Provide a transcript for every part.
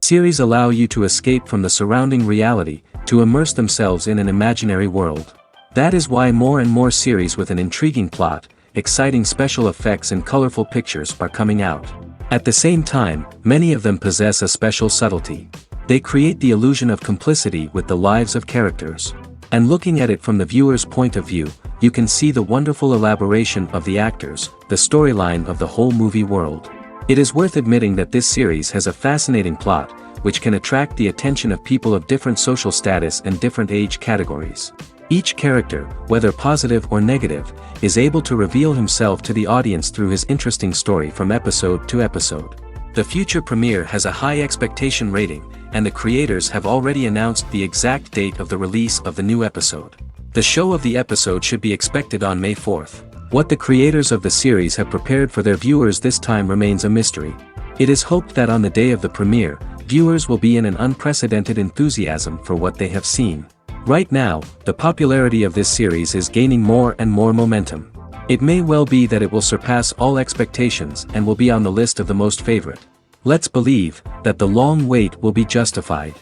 Series allow you to escape from the surrounding reality, to immerse themselves in an imaginary world. That is why more and more series with an intriguing plot, exciting special effects and colorful pictures are coming out. At the same time, many of them possess a special subtlety. They create the illusion of complicity with the lives of characters. And looking at it from the viewer's point of view, you can see the wonderful elaboration of the actors, the storyline of the whole movie world. It is worth admitting that this series has a fascinating plot, which can attract the attention of people of different social status and different age categories. Each character, whether positive or negative, is able to reveal himself to the audience through his interesting story from episode to episode. The future premiere has a high expectation rating, and the creators have already announced the exact date of the release of the new episode. The show of the episode should be expected on May 4th. What the creators of the series have prepared for their viewers this time remains a mystery. It is hoped that on the day of the premiere, viewers will be in an unprecedented enthusiasm for what they have seen. Right now, the popularity of this series is gaining more and more momentum. It may well be that it will surpass all expectations and will be on the list of the most favorite. Let's believe that the long wait will be justified.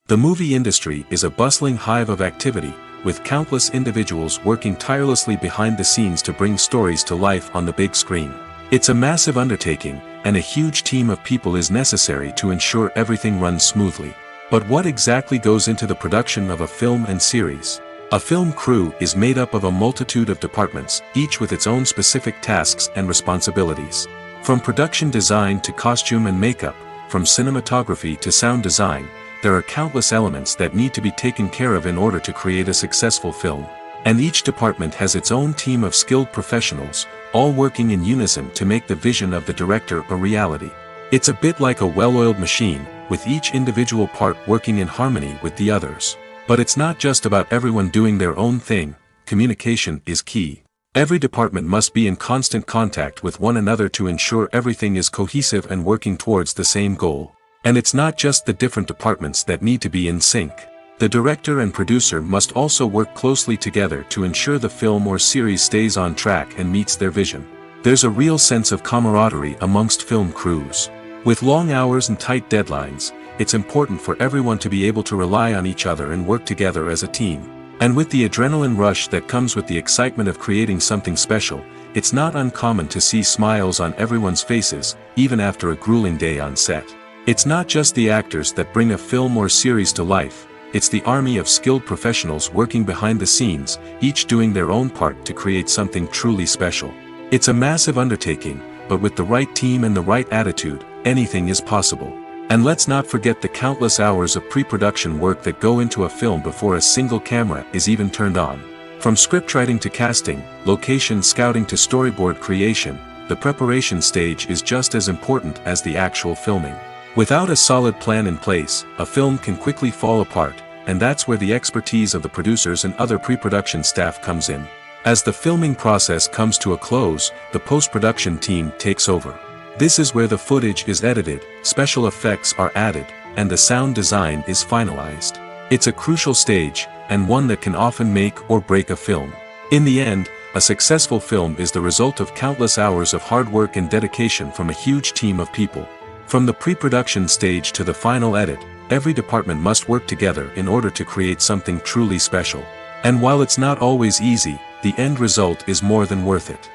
The movie industry is a bustling hive of activity, with countless individuals working tirelessly behind the scenes to bring stories to life on the big screen. It's a massive undertaking, and a huge team of people is necessary to ensure everything runs smoothly. But what exactly goes into the production of a film and series? A film crew is made up of a multitude of departments, each with its own specific tasks and responsibilities. From production design to costume and makeup, from cinematography to sound design, there are countless elements that need to be taken care of in order to create a successful film. And each department has its own team of skilled professionals, all working in unison to make the vision of the director a reality. It's a bit like a well-oiled machine, with each individual part working in harmony with the others. But it's not just about everyone doing their own thing. Communication is key. Every department must be in constant contact with one another to ensure everything is cohesive and working towards the same goal. And it's not just the different departments that need to be in sync. The director and producer must also work closely together to ensure the film or series stays on track and meets their vision. There's a real sense of camaraderie amongst film crews. With long hours and tight deadlines, it's important for everyone to be able to rely on each other and work together as a team. And with the adrenaline rush that comes with the excitement of creating something special, it's not uncommon to see smiles on everyone's faces, even after a grueling day on set. It's not just the actors that bring a film or series to life, it's the army of skilled professionals working behind the scenes, each doing their own part to create something truly special. It's a massive undertaking, but with the right team and the right attitude, anything is possible. And let's not forget the countless hours of pre-production work that go into a film before a single camera is even turned on. From scriptwriting to casting, location scouting to storyboard creation, the preparation stage is just as important as the actual filming. Without a solid plan in place, a film can quickly fall apart, and that's where the expertise of the producers and other pre-production staff comes in. As the filming process comes to a close, the post-production team takes over. This is where the footage is edited, special effects are added, and the sound design is finalized. It's a crucial stage, and one that can often make or break a film. In the end, a successful film is the result of countless hours of hard work and dedication from a huge team of people. From the pre-production stage to the final edit, every department must work together in order to create something truly special. And while it's not always easy, the end result is more than worth it.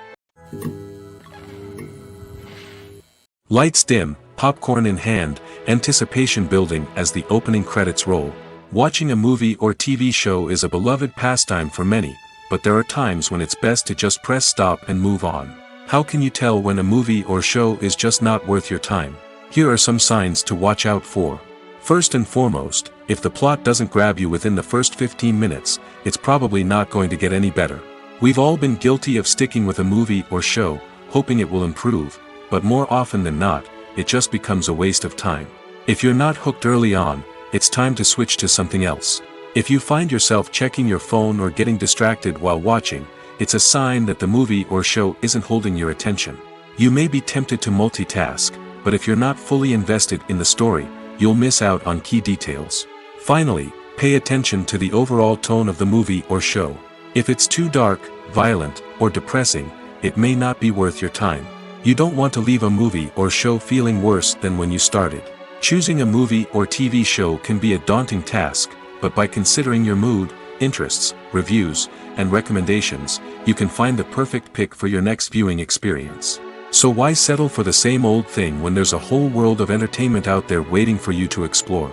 Lights dim, popcorn in hand, anticipation building as the opening credits roll. Watching a movie or TV show is a beloved pastime for many, but there are times when it's best to just press stop and move on. How can you tell when a movie or show is just not worth your time? Here are some signs to watch out for. First and foremost, if the plot doesn't grab you within the first 15 minutes, it's probably not going to get any better. We've all been guilty of sticking with a movie or show, hoping it will improve, but more often than not, it just becomes a waste of time. If you're not hooked early on, it's time to switch to something else. If you find yourself checking your phone or getting distracted while watching, it's a sign that the movie or show isn't holding your attention. You may be tempted to multitask, but if you're not fully invested in the story, you'll miss out on key details. Finally, pay attention to the overall tone of the movie or show. If it's too dark, violent, or depressing, it may not be worth your time. You don't want to leave a movie or show feeling worse than when you started. Choosing a movie or TV show can be a daunting task, but by considering your mood, interests, reviews, and recommendations, you can find the perfect pick for your next viewing experience. So why settle for the same old thing when there's a whole world of entertainment out there waiting for you to explore?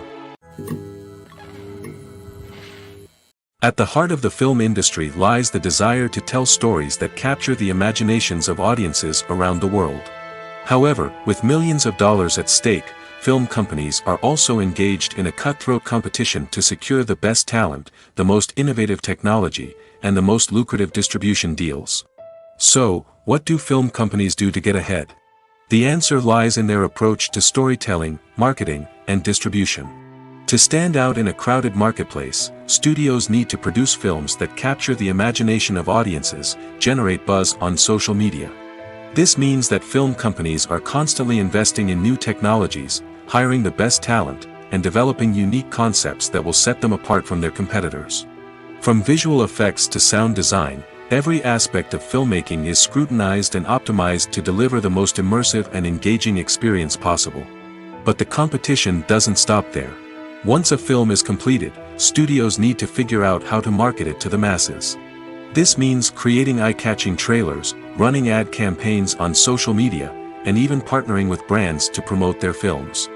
At the heart of the film industry lies the desire to tell stories that capture the imaginations of audiences around the world. However, with millions of dollars at stake, film companies are also engaged in a cutthroat competition to secure the best talent, the most innovative technology, and the most lucrative distribution deals. So, what do film companies do to get ahead? The answer lies in their approach to storytelling, marketing, and distribution. To stand out in a crowded marketplace, studios need to produce films that capture the imagination of audiences, generate buzz on social media. This means that film companies are constantly investing in new technologies, hiring the best talent, and developing unique concepts that will set them apart from their competitors. From visual effects to sound design, every aspect of filmmaking is scrutinized and optimized to deliver the most immersive and engaging experience possible. But the competition doesn't stop there. Once a film is completed, studios need to figure out how to market it to the masses. This means creating eye-catching trailers, running ad campaigns on social media, and even partnering with brands to promote their films.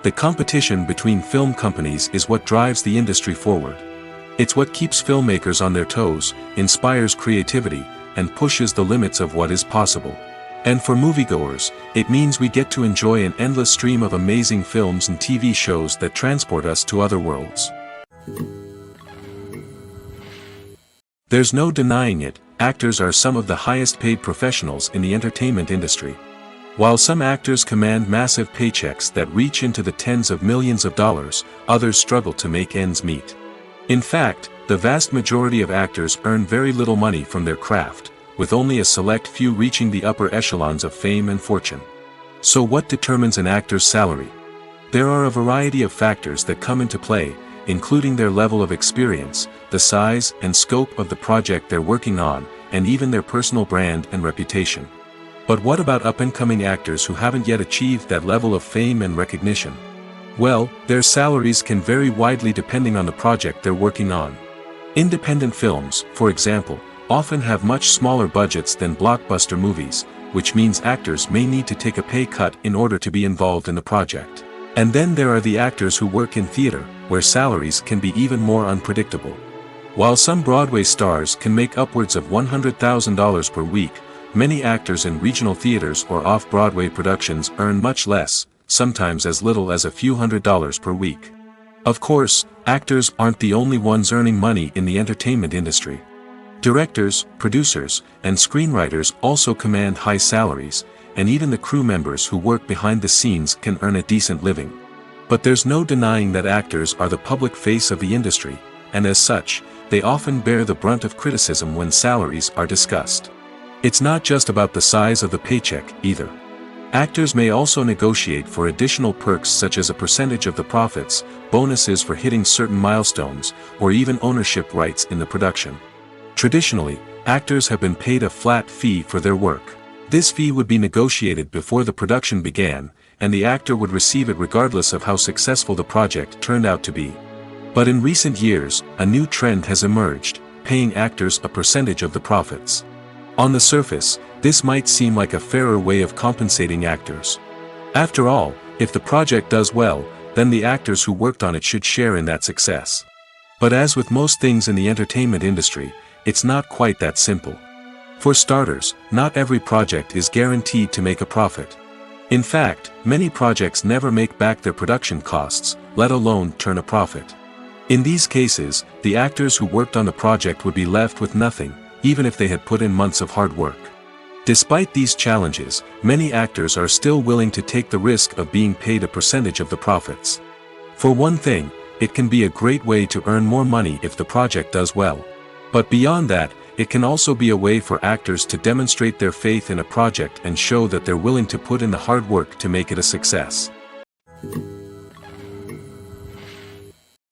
The competition between film companies is what drives the industry forward. It's what keeps filmmakers on their toes, inspires creativity, and pushes the limits of what is possible. And for moviegoers, it means we get to enjoy an endless stream of amazing films and TV shows that transport us to other worlds. There's no denying it, actors are some of the highest paid professionals in the entertainment industry. While some actors command massive paychecks that reach into the tens of millions of dollars, others struggle to make ends meet. In fact, the vast majority of actors earn very little money from their craft, with only a select few reaching the upper echelons of fame and fortune. So what determines an actor's salary? There are a variety of factors that come into play, including their level of experience, the size and scope of the project they're working on, and even their personal brand and reputation. But what about up-and-coming actors who haven't yet achieved that level of fame and recognition? Well, their salaries can vary widely depending on the project they're working on. Independent films, for example, often have much smaller budgets than blockbuster movies, which means actors may need to take a pay cut in order to be involved in the project. And then there are the actors who work in theater, where salaries can be even more unpredictable. While some Broadway stars can make upwards of $100,000 per week, many actors in regional theaters or off-Broadway productions earn much less, sometimes as little as a few $100s per week. Of course, actors aren't the only ones earning money in the entertainment industry. Directors, producers, and screenwriters also command high salaries, and even the crew members who work behind the scenes can earn a decent living. But there's no denying that actors are the public face of the industry, and as such, they often bear the brunt of criticism when salaries are discussed. It's not just about the size of the paycheck, either. Actors may also negotiate for additional perks such as a percentage of the profits, bonuses for hitting certain milestones, or even ownership rights in the production. Traditionally, actors have been paid a flat fee for their work. This fee would be negotiated before the production began, and the actor would receive it regardless of how successful the project turned out to be. But in recent years, a new trend has emerged, paying actors a percentage of the profits. On the surface, this might seem like a fairer way of compensating actors. After all, if the project does well, then the actors who worked on it should share in that success. But as with most things in the entertainment industry, it's not quite that simple. For starters, not every project is guaranteed to make a profit. In fact, many projects never make back their production costs, let alone turn a profit. In these cases, the actors who worked on the project would be left with nothing, even if they had put in months of hard work. Despite these challenges, many actors are still willing to take the risk of being paid a percentage of the profits. For one thing, it can be a great way to earn more money if the project does well. But beyond that, it can also be a way for actors to demonstrate their faith in a project and show that they're willing to put in the hard work to make it a success.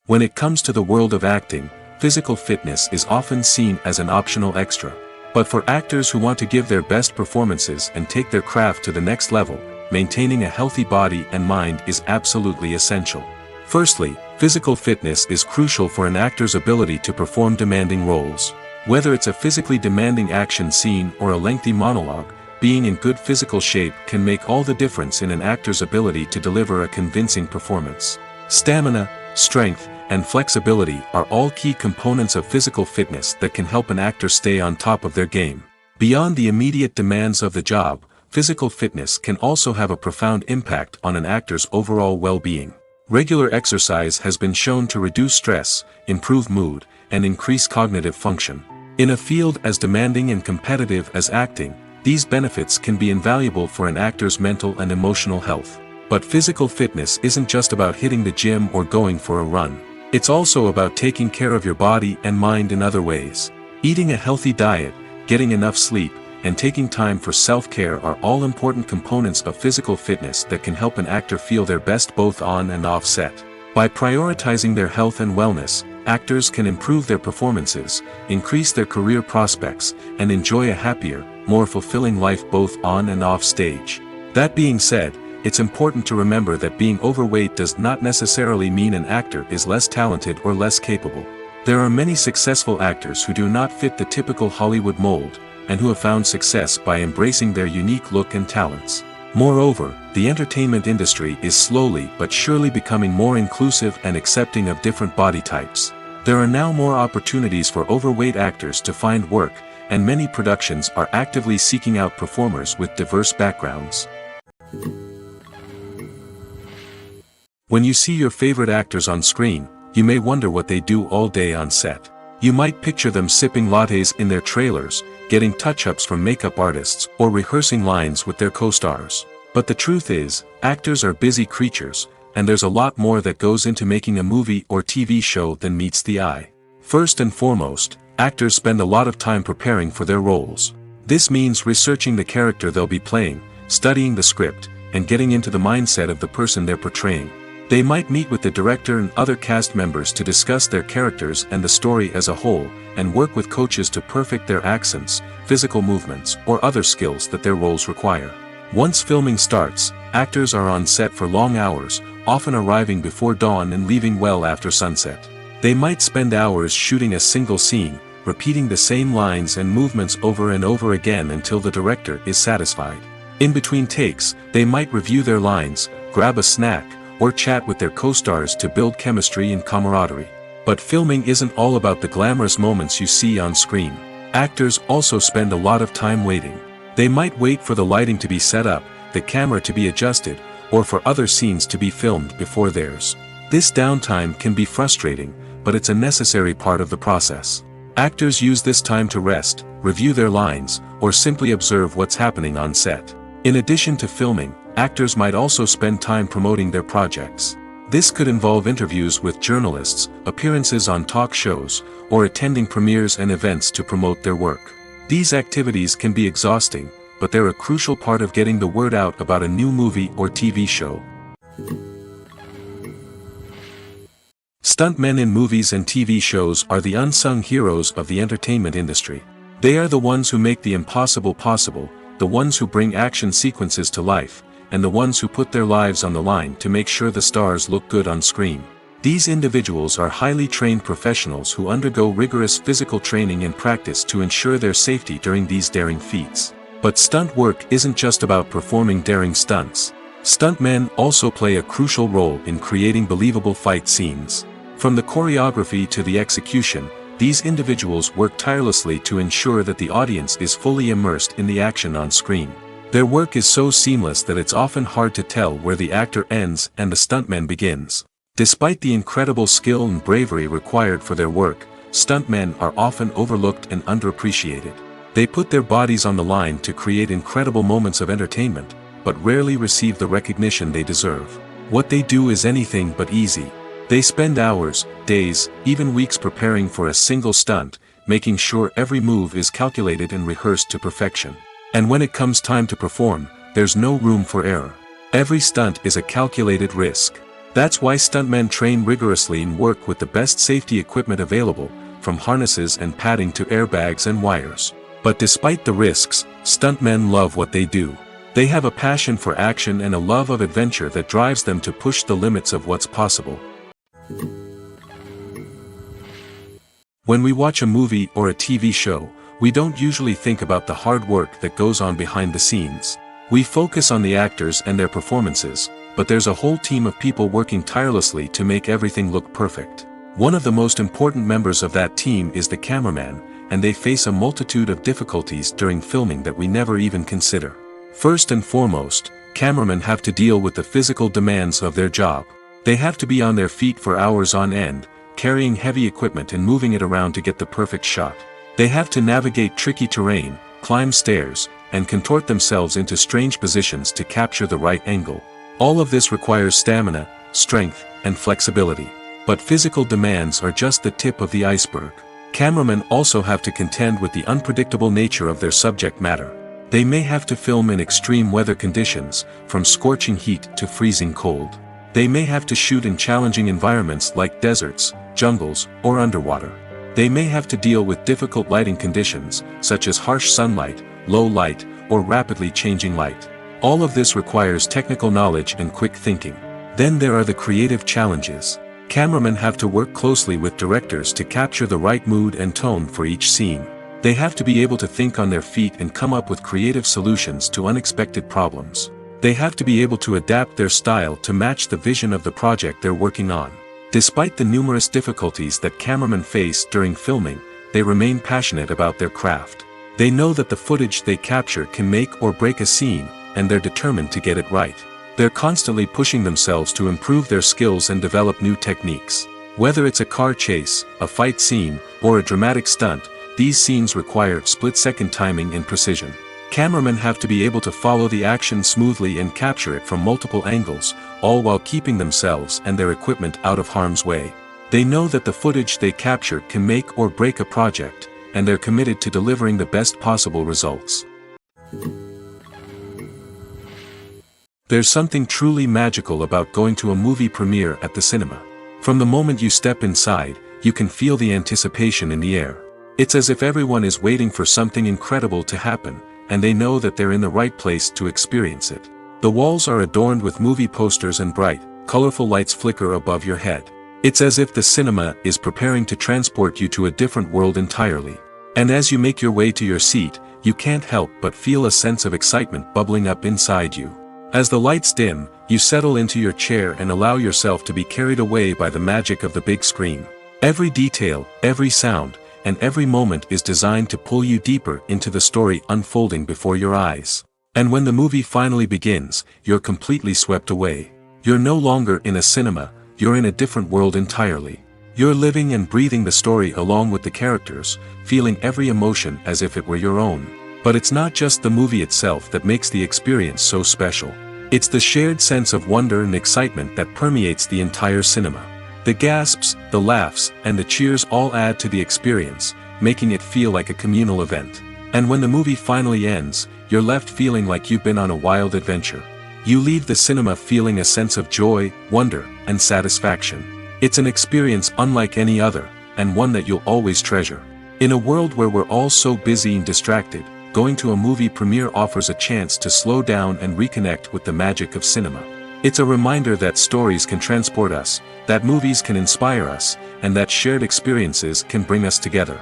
When it comes to the world of acting, physical fitness is often seen as an optional extra. But for actors who want to give their best performances and take their craft to the next level, maintaining a healthy body and mind is absolutely essential. Firstly, physical fitness is crucial for an actor's ability to perform demanding roles. Whether it's a physically demanding action scene or a lengthy monologue, being in good physical shape can make all the difference in an actor's ability to deliver a convincing performance. Stamina, strength, and flexibility are all key components of physical fitness that can help an actor stay on top of their game. Beyond the immediate demands of the job, physical fitness can also have a profound impact on an actor's overall well-being. Regular exercise has been shown to reduce stress, improve mood, and increase cognitive function. In a field as demanding and competitive as acting, these benefits can be invaluable for an actor's mental and emotional health. But physical fitness isn't just about hitting the gym or going for a run. It's also about taking care of your body and mind in other ways. Eating a healthy diet, getting enough sleep, and taking time for self-care are all important components of physical fitness that can help an actor feel their best both on and off set. By prioritizing their health and wellness, actors can improve their performances, increase their career prospects, and enjoy a happier, more fulfilling life both on and off stage. That being said, it's important to remember that being overweight does not necessarily mean an actor is less talented or less capable. There are many successful actors who do not fit the typical Hollywood mold, and who have found success by embracing their unique look and talents. Moreover, the entertainment industry is slowly but surely becoming more inclusive and accepting of different body types. There are now more opportunities for overweight actors to find work, and many productions are actively seeking out performers with diverse backgrounds. When you see your favorite actors on screen, you may wonder what they do all day on set. You might picture them sipping lattes in their trailers, getting touch-ups from makeup artists, or rehearsing lines with their co-stars. But the truth is, actors are busy creatures, and there's a lot more that goes into making a movie or TV show than meets the eye. First and foremost, actors spend a lot of time preparing for their roles. This means researching the character they'll be playing, studying the script, and getting into the mindset of the person they're portraying. They might meet with the director and other cast members to discuss their characters and the story as a whole, and work with coaches to perfect their accents, physical movements, or other skills that their roles require. Once filming starts, actors are on set for long hours, often arriving before dawn and leaving well after sunset. They might spend hours shooting a single scene, repeating the same lines and movements over and over again until the director is satisfied. In between takes, they might review their lines, grab a snack, or chat with their co-stars to build chemistry and camaraderie. But filming isn't all about the glamorous moments you see on screen. Actors also spend a lot of time waiting. They might wait for the lighting to be set up, the camera to be adjusted, or for other scenes to be filmed before theirs. This downtime can be frustrating, but it's a necessary part of the process. Actors use this time to rest, review their lines, or simply observe what's happening on set. In addition to filming, actors might also spend time promoting their projects. This could involve interviews with journalists, appearances on talk shows, or attending premieres and events to promote their work. These activities can be exhausting, but they're a crucial part of getting the word out about a new movie or TV show. Stuntmen in movies and TV shows are the unsung heroes of the entertainment industry. They are the ones who make the impossible possible, the ones who bring action sequences to life, and the ones who put their lives on the line to make sure the stars look good on screen. These individuals are highly trained professionals who undergo rigorous physical training and practice to ensure their safety during these daring feats. But stunt work isn't just about performing daring stunts. Stuntmen also play a crucial role in creating believable fight scenes. From the choreography to the execution, these individuals work tirelessly to ensure that the audience is fully immersed in the action on screen. Their work is so seamless that it's often hard to tell where the actor ends and the stuntman begins. Despite the incredible skill and bravery required for their work, stuntmen are often overlooked and underappreciated. They put their bodies on the line to create incredible moments of entertainment, but rarely receive the recognition they deserve. What they do is anything but easy. They spend hours, days, even weeks preparing for a single stunt, making sure every move is calculated and rehearsed to perfection. And when it comes time to perform, there's no room for error. Every stunt is a calculated risk. That's why stuntmen train rigorously and work with the best safety equipment available, from harnesses and padding to airbags and wires. But despite the risks, stuntmen love what they do. They have a passion for action and a love of adventure that drives them to push the limits of what's possible. When we watch a movie or a TV show, we don't usually think about the hard work that goes on behind the scenes. We focus on the actors and their performances, but there's a whole team of people working tirelessly to make everything look perfect. One of the most important members of that team is the cameraman, and they face a multitude of difficulties during filming that we never even consider. First and foremost, cameramen have to deal with the physical demands of their job. They have to be on their feet for hours on end, carrying heavy equipment and moving it around to get the perfect shot. They have to navigate tricky terrain, climb stairs, and contort themselves into strange positions to capture the right angle. All of this requires stamina, strength, and flexibility. But physical demands are just the tip of the iceberg. Cameramen also have to contend with the unpredictable nature of their subject matter. They may have to film in extreme weather conditions, from scorching heat to freezing cold. They may have to shoot in challenging environments like deserts, jungles, or underwater. They may have to deal with difficult lighting conditions, such as harsh sunlight, low light, or rapidly changing light. All of this requires technical knowledge and quick thinking. Then there are the creative challenges. Cameramen have to work closely with directors to capture the right mood and tone for each scene. They have to be able to think on their feet and come up with creative solutions to unexpected problems. They have to be able to adapt their style to match the vision of the project they're working on. Despite the numerous difficulties that cameramen face during filming, they remain passionate about their craft. They know that the footage they capture can make or break a scene, and they're determined to get it right. They're constantly pushing themselves to improve their skills and develop new techniques. Whether it's a car chase, a fight scene, or a dramatic stunt, these scenes require split-second timing and precision. Cameramen have to be able to follow the action smoothly and capture it from multiple angles, all while keeping themselves and their equipment out of harm's way. They know that the footage they capture can make or break a project, and they're committed to delivering the best possible results. There's something truly magical about going to a movie premiere at the cinema. From the moment you step inside, you can feel the anticipation in the air. It's as if everyone is waiting for something incredible to happen, and they know that they're in the right place to experience it. The walls are adorned with movie posters and bright, colorful lights flicker above your head. It's as if the cinema is preparing to transport you to a different world entirely. And as you make your way to your seat, you can't help but feel a sense of excitement bubbling up inside you. As the lights dim, you settle into your chair and allow yourself to be carried away by the magic of the big screen. Every detail, every sound, and every moment is designed to pull you deeper into the story unfolding before your eyes. And when the movie finally begins, you're completely swept away. You're no longer in a cinema, you're in a different world entirely. You're living and breathing the story along with the characters, feeling every emotion as if it were your own. But it's not just the movie itself that makes the experience so special. It's the shared sense of wonder and excitement that permeates the entire cinema. The gasps, the laughs, and the cheers all add to the experience, making it feel like a communal event. And when the movie finally ends, you're left feeling like you've been on a wild adventure. You leave the cinema feeling a sense of joy, wonder, and satisfaction. It's an experience unlike any other, and one that you'll always treasure. In a world where we're all so busy and distracted, going to a movie premiere offers a chance to slow down and reconnect with the magic of cinema. It's a reminder that stories can transport us, that movies can inspire us, and that shared experiences can bring us together.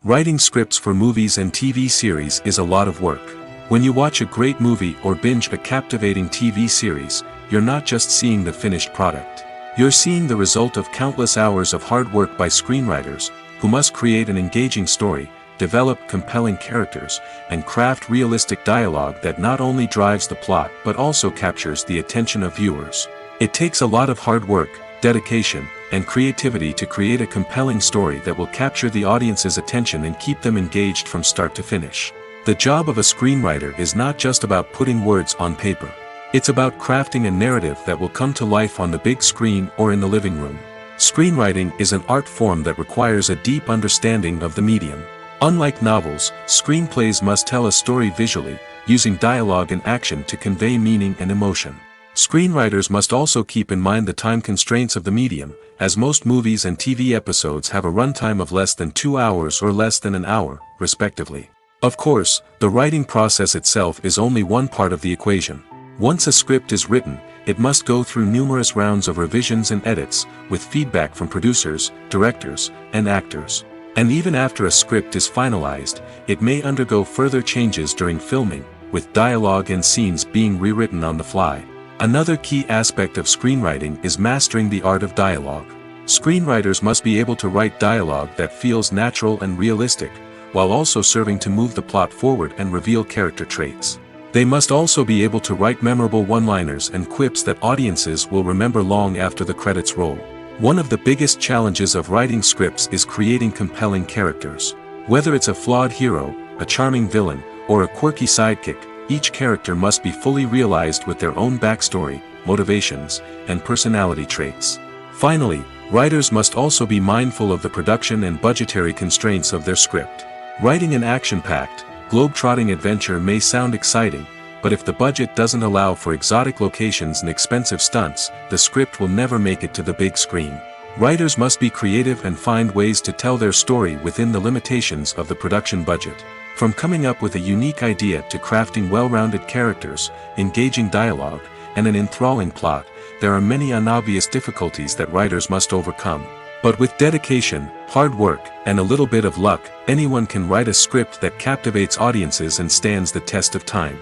Writing scripts for movies and TV series is a lot of work. When you watch a great movie or binge a captivating TV series, you're not just seeing the finished product. You're seeing the result of countless hours of hard work by screenwriters, who must create an engaging story, develop compelling characters, and craft realistic dialogue that not only drives the plot but also captures the attention of viewers. It takes a lot of hard work, dedication, and creativity to create a compelling story that will capture the audience's attention and keep them engaged from start to finish. The job of a screenwriter is not just about putting words on paper. It's about crafting a narrative that will come to life on the big screen or in the living room. Screenwriting is an art form that requires a deep understanding of the medium. Unlike novels, screenplays must tell a story visually, using dialogue and action to convey meaning and emotion. Screenwriters must also keep in mind the time constraints of the medium, as most movies and TV episodes have a runtime of less than 2 hours or less than an hour, respectively. Of course, the writing process itself is only one part of the equation. Once a script is written, it must go through numerous rounds of revisions and edits, with feedback from producers, directors, and actors. And even after a script is finalized, it may undergo further changes during filming, with dialogue and scenes being rewritten on the fly. Another key aspect of screenwriting is mastering the art of dialogue. Screenwriters must be able to write dialogue that feels natural and realistic, while also serving to move the plot forward and reveal character traits. They must also be able to write memorable one-liners and quips that audiences will remember long after the credits roll. One of the biggest challenges of writing scripts is creating compelling characters. Whether it's a flawed hero, a charming villain, or a quirky sidekick, each character must be fully realized with their own backstory, motivations, and personality traits. Finally, writers must also be mindful of the production and budgetary constraints of their script. Writing an action-packed, globe-trotting adventure may sound exciting, but if the budget doesn't allow for exotic locations and expensive stunts, the script will never make it to the big screen. Writers must be creative and find ways to tell their story within the limitations of the production budget. From coming up with a unique idea to crafting well-rounded characters, engaging dialogue, and an enthralling plot, there are many unobvious difficulties that writers must overcome. But with dedication, hard work, and a little bit of luck, anyone can write a script that captivates audiences and stands the test of time.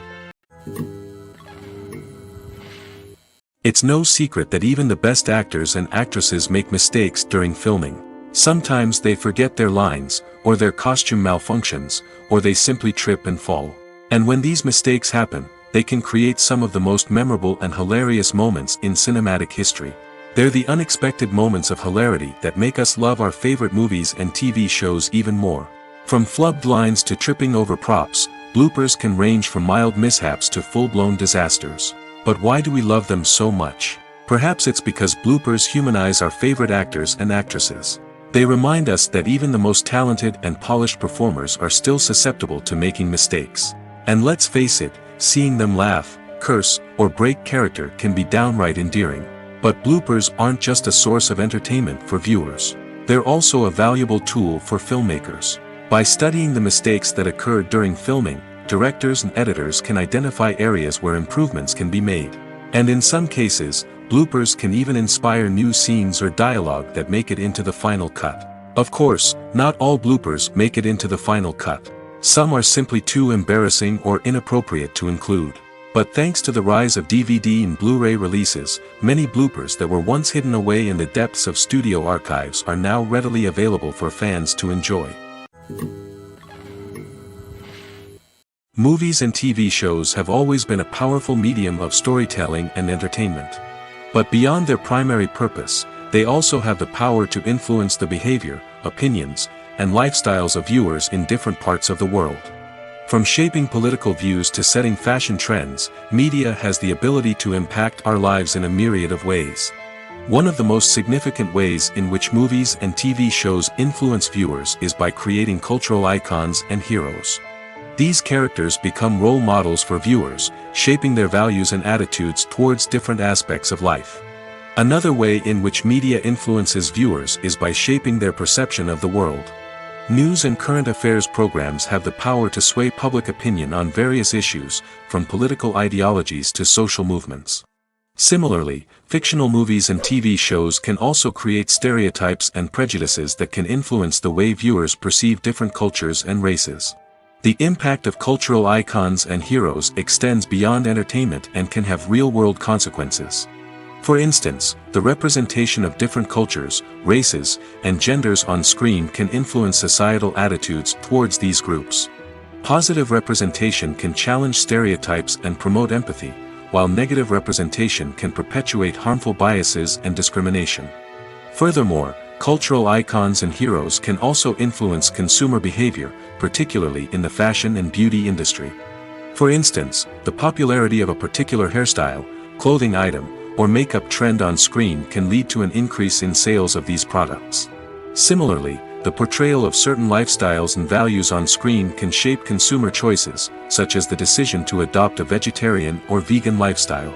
It's no secret that even the best actors and actresses make mistakes during filming. Sometimes they forget their lines, or their costume malfunctions, or they simply trip and fall. And when these mistakes happen, they can create some of the most memorable and hilarious moments in cinematic history. They're the unexpected moments of hilarity that make us love our favorite movies and TV shows even more. From flubbed lines to tripping over props, bloopers can range from mild mishaps to full-blown disasters. But why do we love them so much? Perhaps it's because bloopers humanize our favorite actors and actresses. They remind us that even the most talented and polished performers are still susceptible to making mistakes. And let's face it, seeing them laugh, curse, or break character can be downright endearing. But bloopers aren't just a source of entertainment for viewers. They're also a valuable tool for filmmakers. By studying the mistakes that occurred during filming, directors and editors can identify areas where improvements can be made. And in some cases, bloopers can even inspire new scenes or dialogue that make it into the final cut. Of course, not all bloopers make it into the final cut. Some are simply too embarrassing or inappropriate to include. But thanks to the rise of DVD and Blu-ray releases, many bloopers that were once hidden away in the depths of studio archives are now readily available for fans to enjoy. Movies and TV shows have always been a powerful medium of storytelling and entertainment. But beyond their primary purpose, they also have the power to influence the behavior, opinions, and lifestyles of viewers in different parts of the world. From shaping political views to setting fashion trends, media has the ability to impact our lives in a myriad of ways. One of the most significant ways in which movies and TV shows influence viewers is by creating cultural icons and heroes. These characters become role models for viewers, shaping their values and attitudes towards different aspects of life. Another way in which media influences viewers is by shaping their perception of the world. News and current affairs programs have the power to sway public opinion on various issues, from political ideologies to social movements. Similarly, fictional movies and TV shows can also create stereotypes and prejudices that can influence the way viewers perceive different cultures and races. The impact of cultural icons and heroes extends beyond entertainment and can have real-world consequences. For instance, the representation of different cultures, races, and genders on screen can influence societal attitudes towards these groups. Positive representation can challenge stereotypes and promote empathy, while negative representation can perpetuate harmful biases and discrimination. Furthermore, cultural icons and heroes can also influence consumer behavior, particularly in the fashion and beauty industry. For instance, the popularity of a particular hairstyle, clothing item, or makeup trend on screen can lead to an increase in sales of these products. Similarly, the portrayal of certain lifestyles and values on screen can shape consumer choices, such as the decision to adopt a vegetarian or vegan lifestyle.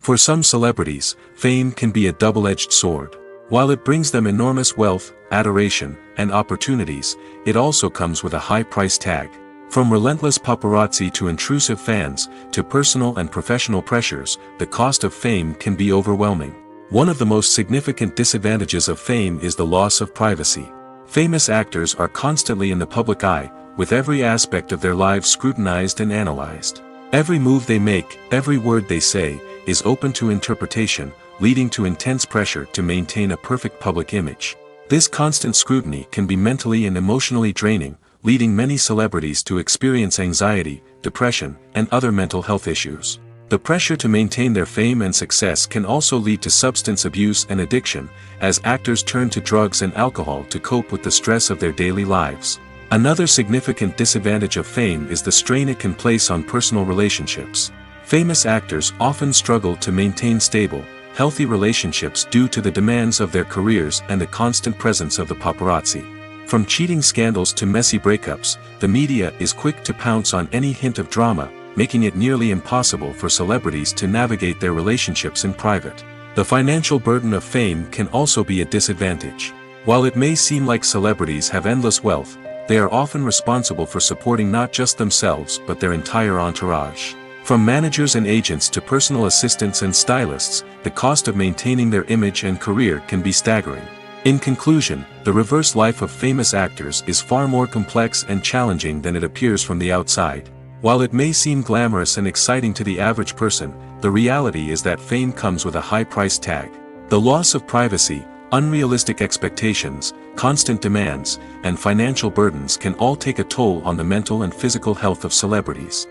For some celebrities, fame can be a double-edged sword. While it brings them enormous wealth, adoration, and opportunities, it also comes with a high price tag. From relentless paparazzi to intrusive fans, to personal and professional pressures, the cost of fame can be overwhelming. One of the most significant disadvantages of fame is the loss of privacy. Famous actors are constantly in the public eye, with every aspect of their lives scrutinized and analyzed. Every move they make, every word they say, is open to interpretation, leading to intense pressure to maintain a perfect public image. This constant scrutiny can be mentally and emotionally draining, leading many celebrities to experience anxiety, depression, and other mental health issues. The pressure to maintain their fame and success can also lead to substance abuse and addiction, as actors turn to drugs and alcohol to cope with the stress of their daily lives. Another significant disadvantage of fame is the strain it can place on personal relationships. Famous actors often struggle to maintain stable, healthy relationships due to the demands of their careers and the constant presence of the paparazzi. From cheating scandals to messy breakups, the media is quick to pounce on any hint of drama, making it nearly impossible for celebrities to navigate their relationships in private. The financial burden of fame can also be a disadvantage. While it may seem like celebrities have endless wealth, they are often responsible for supporting not just themselves but their entire entourage. From managers and agents to personal assistants and stylists, the cost of maintaining their image and career can be staggering. In conclusion, the reverse life of famous actors is far more complex and challenging than it appears from the outside. While it may seem glamorous and exciting to the average person, the reality is that fame comes with a high price tag. The loss of privacy, unrealistic expectations, constant demands, and financial burdens can all take a toll on the mental and physical health of celebrities.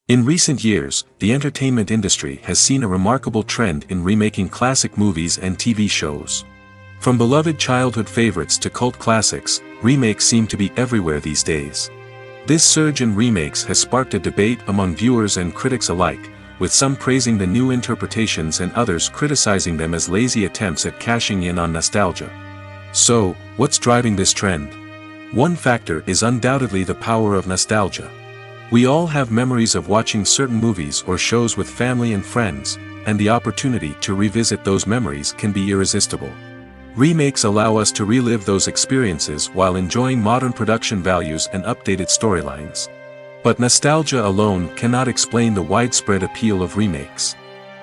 In recent years, the entertainment industry has seen a remarkable trend in remaking classic movies and TV shows. From beloved childhood favorites to cult classics, remakes seem to be everywhere these days. This surge in remakes has sparked a debate among viewers and critics alike, with some praising the new interpretations and others criticizing them as lazy attempts at cashing in on nostalgia. So, what's driving this trend? One factor is undoubtedly the power of nostalgia. We all have memories of watching certain movies or shows with family and friends, and the opportunity to revisit those memories can be irresistible. Remakes allow us to relive those experiences while enjoying modern production values and updated storylines. But nostalgia alone cannot explain the widespread appeal of remakes.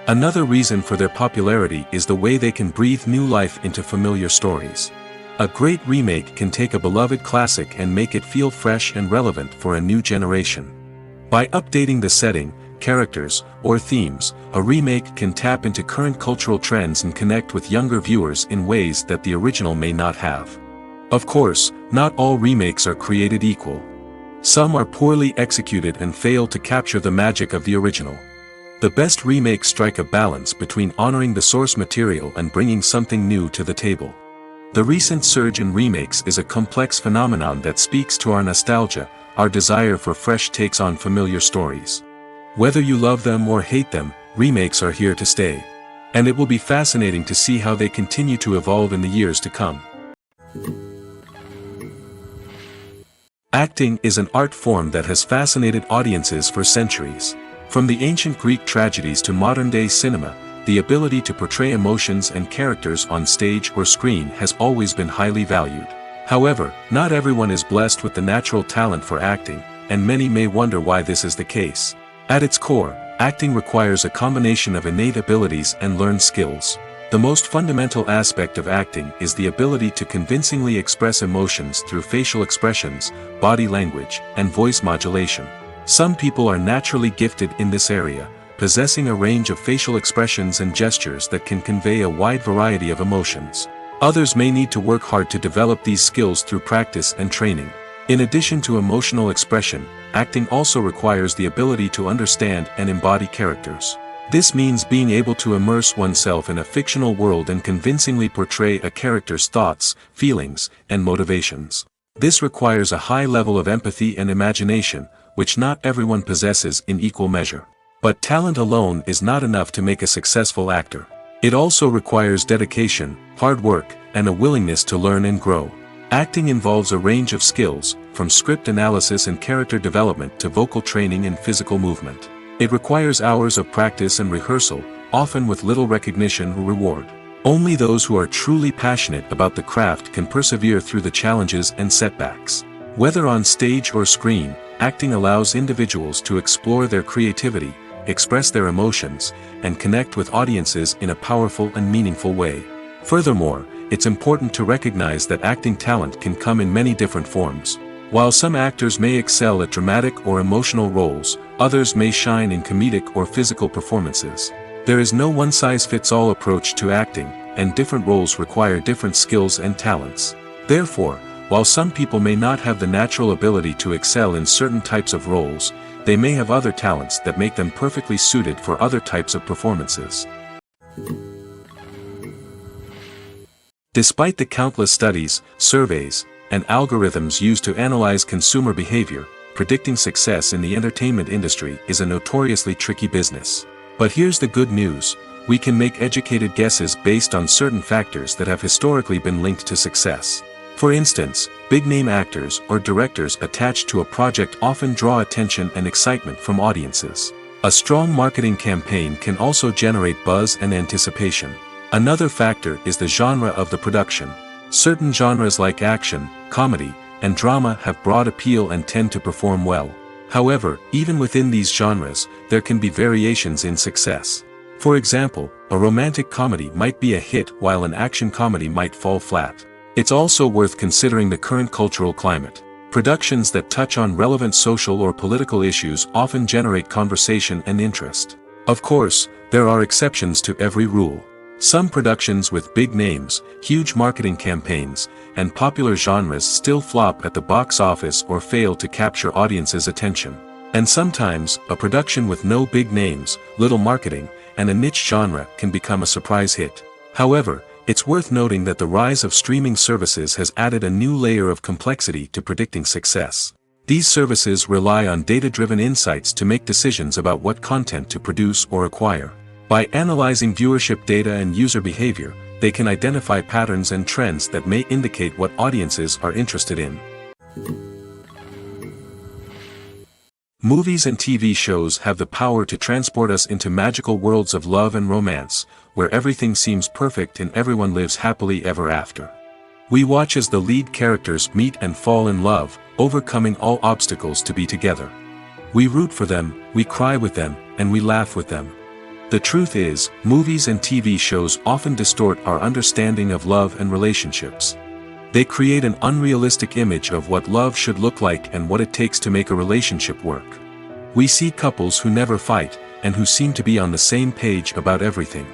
Another reason for their popularity is the way they can breathe new life into familiar stories. A great remake can take a beloved classic and make it feel fresh and relevant for a new generation. By updating the setting, characters, or themes, a remake can tap into current cultural trends and connect with younger viewers in ways that the original may not have. Of course, not all remakes are created equal. Some are poorly executed and fail to capture the magic of the original. The best remakes strike a balance between honoring the source material and bringing something new to the table. The recent surge in remakes is a complex phenomenon that speaks to our nostalgia, our desire for fresh takes on familiar stories. Whether you love them or hate them, remakes are here to stay. And it will be fascinating to see how they continue to evolve in the years to come. Acting is an art form that has fascinated audiences for centuries. From the ancient Greek tragedies to modern-day cinema, the ability to portray emotions and characters on stage or screen has always been highly valued. However, not everyone is blessed with the natural talent for acting, and many may wonder why this is the case. At its core, acting requires a combination of innate abilities and learned skills. The most fundamental aspect of acting is the ability to convincingly express emotions through facial expressions, body language, and voice modulation. Some people are naturally gifted in this area, possessing a range of facial expressions and gestures that can convey a wide variety of emotions. Others may need to work hard to develop these skills through practice and training. In addition to emotional expression, acting also requires the ability to understand and embody characters. This means being able to immerse oneself in a fictional world and convincingly portray a character's thoughts, feelings, and motivations. This requires a high level of empathy and imagination, which not everyone possesses in equal measure. But talent alone is not enough to make a successful actor. It also requires dedication, hard work, and a willingness to learn and grow. Acting involves a range of skills, from script analysis and character development to vocal training and physical movement. It requires hours of practice and rehearsal, often with little recognition or reward. Only those who are truly passionate about the craft can persevere through the challenges and setbacks. Whether on stage or screen, acting allows individuals to explore their creativity, express their emotions, and connect with audiences in a powerful and meaningful way. Furthermore, it's important to recognize that acting talent can come in many different forms. While some actors may excel at dramatic or emotional roles, others may shine in comedic or physical performances. There is no one-size-fits-all approach to acting, and different roles require different skills and talents. Therefore, while some people may not have the natural ability to excel in certain types of roles, they may have other talents that make them perfectly suited for other types of performances. Despite the countless studies, surveys, and algorithms used to analyze consumer behavior, predicting success in the entertainment industry is a notoriously tricky business. But here's the good news: we can make educated guesses based on certain factors that have historically been linked to success. For instance, big-name actors or directors attached to a project often draw attention and excitement from audiences. A strong marketing campaign can also generate buzz and anticipation. Another factor is the genre of the production. Certain genres like action, comedy, and drama have broad appeal and tend to perform well. However, even within these genres, there can be variations in success. For example, a romantic comedy might be a hit while an action comedy might fall flat. It's also worth considering the current cultural climate. Productions that touch on relevant social or political issues often generate conversation and interest. Of course, there are exceptions to every rule. Some productions with big names, huge marketing campaigns, and popular genres still flop at the box office or fail to capture audiences' attention. And sometimes, a production with no big names, little marketing, and a niche genre can become a surprise hit. However, it's worth noting that the rise of streaming services has added a new layer of complexity to predicting success. These services rely on data-driven insights to make decisions about what content to produce or acquire. By analyzing viewership data and user behavior, they can identify patterns and trends that may indicate what audiences are interested in. Movies and TV shows have the power to transport us into magical worlds of love and romance, where everything seems perfect and everyone lives happily ever after. We watch as the lead characters meet and fall in love, overcoming all obstacles to be together. We root for them, we cry with them, and we laugh with them. The truth is, movies and TV shows often distort our understanding of love and relationships. They create an unrealistic image of what love should look like and what it takes to make a relationship work. We see couples who never fight, and who seem to be on the same page about everything.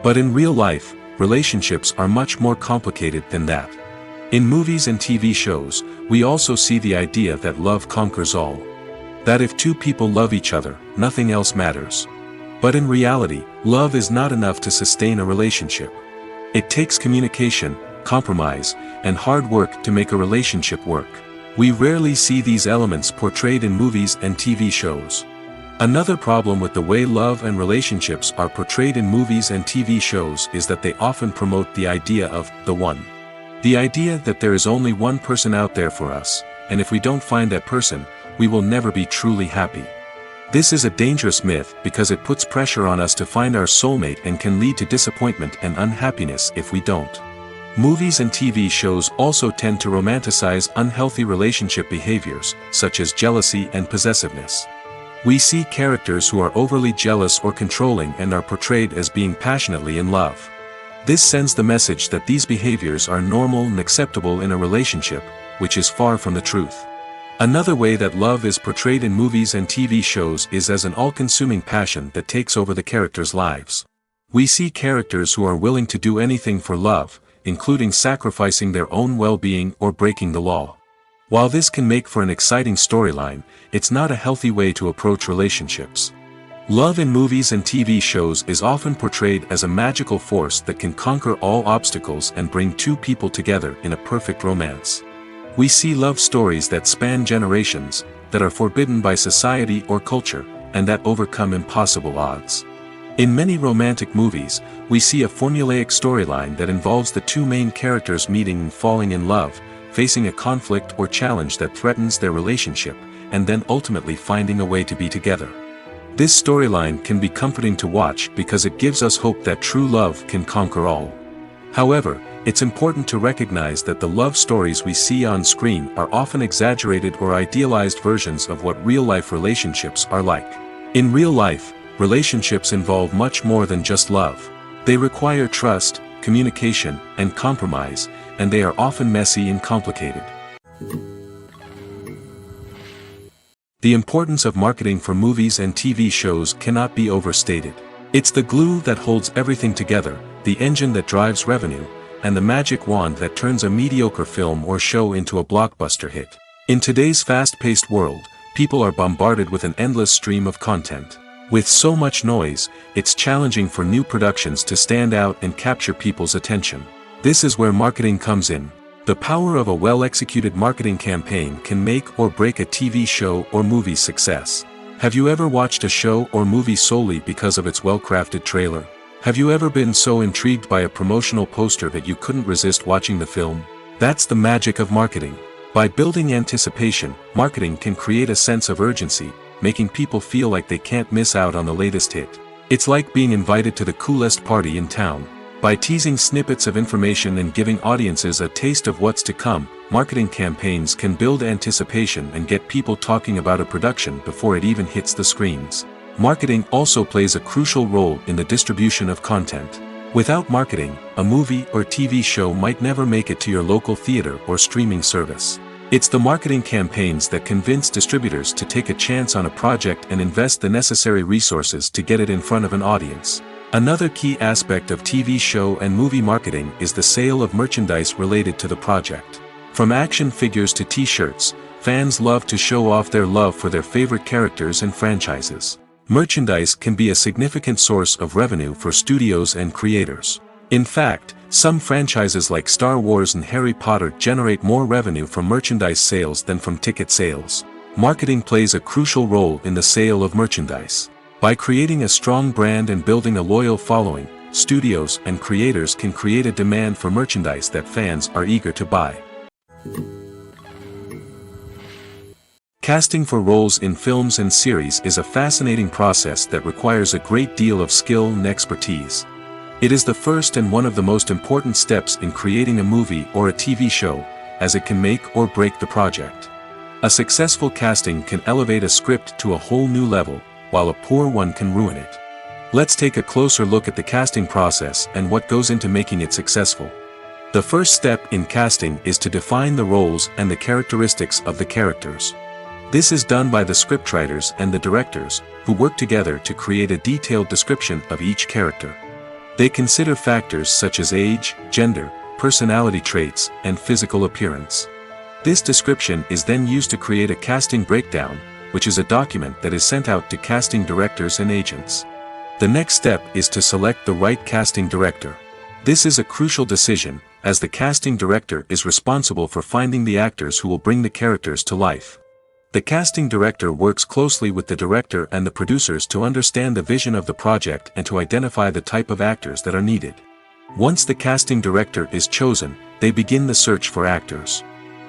But in real life, relationships are much more complicated than that. In movies and TV shows, we also see the idea that love conquers all. That if two people love each other, nothing else matters. But in reality, love is not enough to sustain a relationship. It takes communication, compromise, and hard work to make a relationship work. We rarely see these elements portrayed in movies and TV shows. Another problem with the way love and relationships are portrayed in movies and TV shows is that they often promote the idea of the one. The idea that there is only one person out there for us, and if we don't find that person, we will never be truly happy. This is a dangerous myth because it puts pressure on us to find our soulmate and can lead to disappointment and unhappiness if we don't. Movies and TV shows also tend to romanticize unhealthy relationship behaviors, such as jealousy and possessiveness. We see characters who are overly jealous or controlling and are portrayed as being passionately in love. This sends the message that these behaviors are normal and acceptable in a relationship, which is far from the truth. Another way that love is portrayed in movies and TV shows is as an all-consuming passion that takes over the characters' lives. We see characters who are willing to do anything for love, including sacrificing their own well-being or breaking the law. While this can make for an exciting storyline, it's not a healthy way to approach relationships. Love in movies and TV shows is often portrayed as a magical force that can conquer all obstacles and bring two people together in a perfect romance. We see love stories that span generations, that are forbidden by society or culture, and that overcome impossible odds. In many romantic movies, we see a formulaic storyline that involves the two main characters meeting and falling in love, facing a conflict or challenge that threatens their relationship, and then ultimately finding a way to be together. This storyline can be comforting to watch because it gives us hope that true love can conquer all. However, it's important to recognize that the love stories we see on screen are often exaggerated or idealized versions of what real-life relationships are like. In real life, relationships involve much more than just love. They require trust, communication, and compromise, and they are often messy and complicated. The importance of marketing for movies and TV shows cannot be overstated. It's the glue that holds everything together, the engine that drives revenue, and the magic wand that turns a mediocre film or show into a blockbuster hit. In today's fast-paced world, people are bombarded with an endless stream of content. With so much noise, it's challenging for new productions to stand out and capture people's attention. This is where marketing comes in. The power of a well-executed marketing campaign can make or break a TV show or movie's success. Have you ever watched a show or movie solely because of its well-crafted trailer? Have you ever been so intrigued by a promotional poster that you couldn't resist watching the film? That's the magic of marketing. By building anticipation, marketing can create a sense of urgency, making people feel like they can't miss out on the latest hit. It's like being invited to the coolest party in town. By teasing snippets of information and giving audiences a taste of what's to come, marketing campaigns can build anticipation and get people talking about a production before it even hits the screens. Marketing also plays a crucial role in the distribution of content. Without marketing, a movie or TV show might never make it to your local theater or streaming service. It's the marketing campaigns that convince distributors to take a chance on a project and invest the necessary resources to get it in front of an audience. Another key aspect of TV show and movie marketing is the sale of merchandise related to the project. From action figures to t-shirts, fans love to show off their love for their favorite characters and franchises. Merchandise can be a significant source of revenue for studios and creators. In fact, some franchises like Star Wars and Harry Potter generate more revenue from merchandise sales than from ticket sales. Marketing plays a crucial role in the sale of merchandise. By creating a strong brand and building a loyal following, studios and creators can create a demand for merchandise that fans are eager to buy. Casting for roles in films and series is a fascinating process that requires a great deal of skill and expertise. It is the first and one of the most important steps in creating a movie or a TV show, as it can make or break the project. A successful casting can elevate a script to a whole new level, while a poor one can ruin it. Let's take a closer look at the casting process and what goes into making it successful. The first step in casting is to define the roles and the characteristics of the characters. This is done by the scriptwriters and the directors, who work together to create a detailed description of each character. They consider factors such as age, gender, personality traits, and physical appearance. This description is then used to create a casting breakdown, which is a document that is sent out to casting directors and agents. The next step is to select the right casting director. This is a crucial decision, as the casting director is responsible for finding the actors who will bring the characters to life. The casting director works closely with the director and the producers to understand the vision of the project and to identify the type of actors that are needed. Once the casting director is chosen, they begin the search for actors.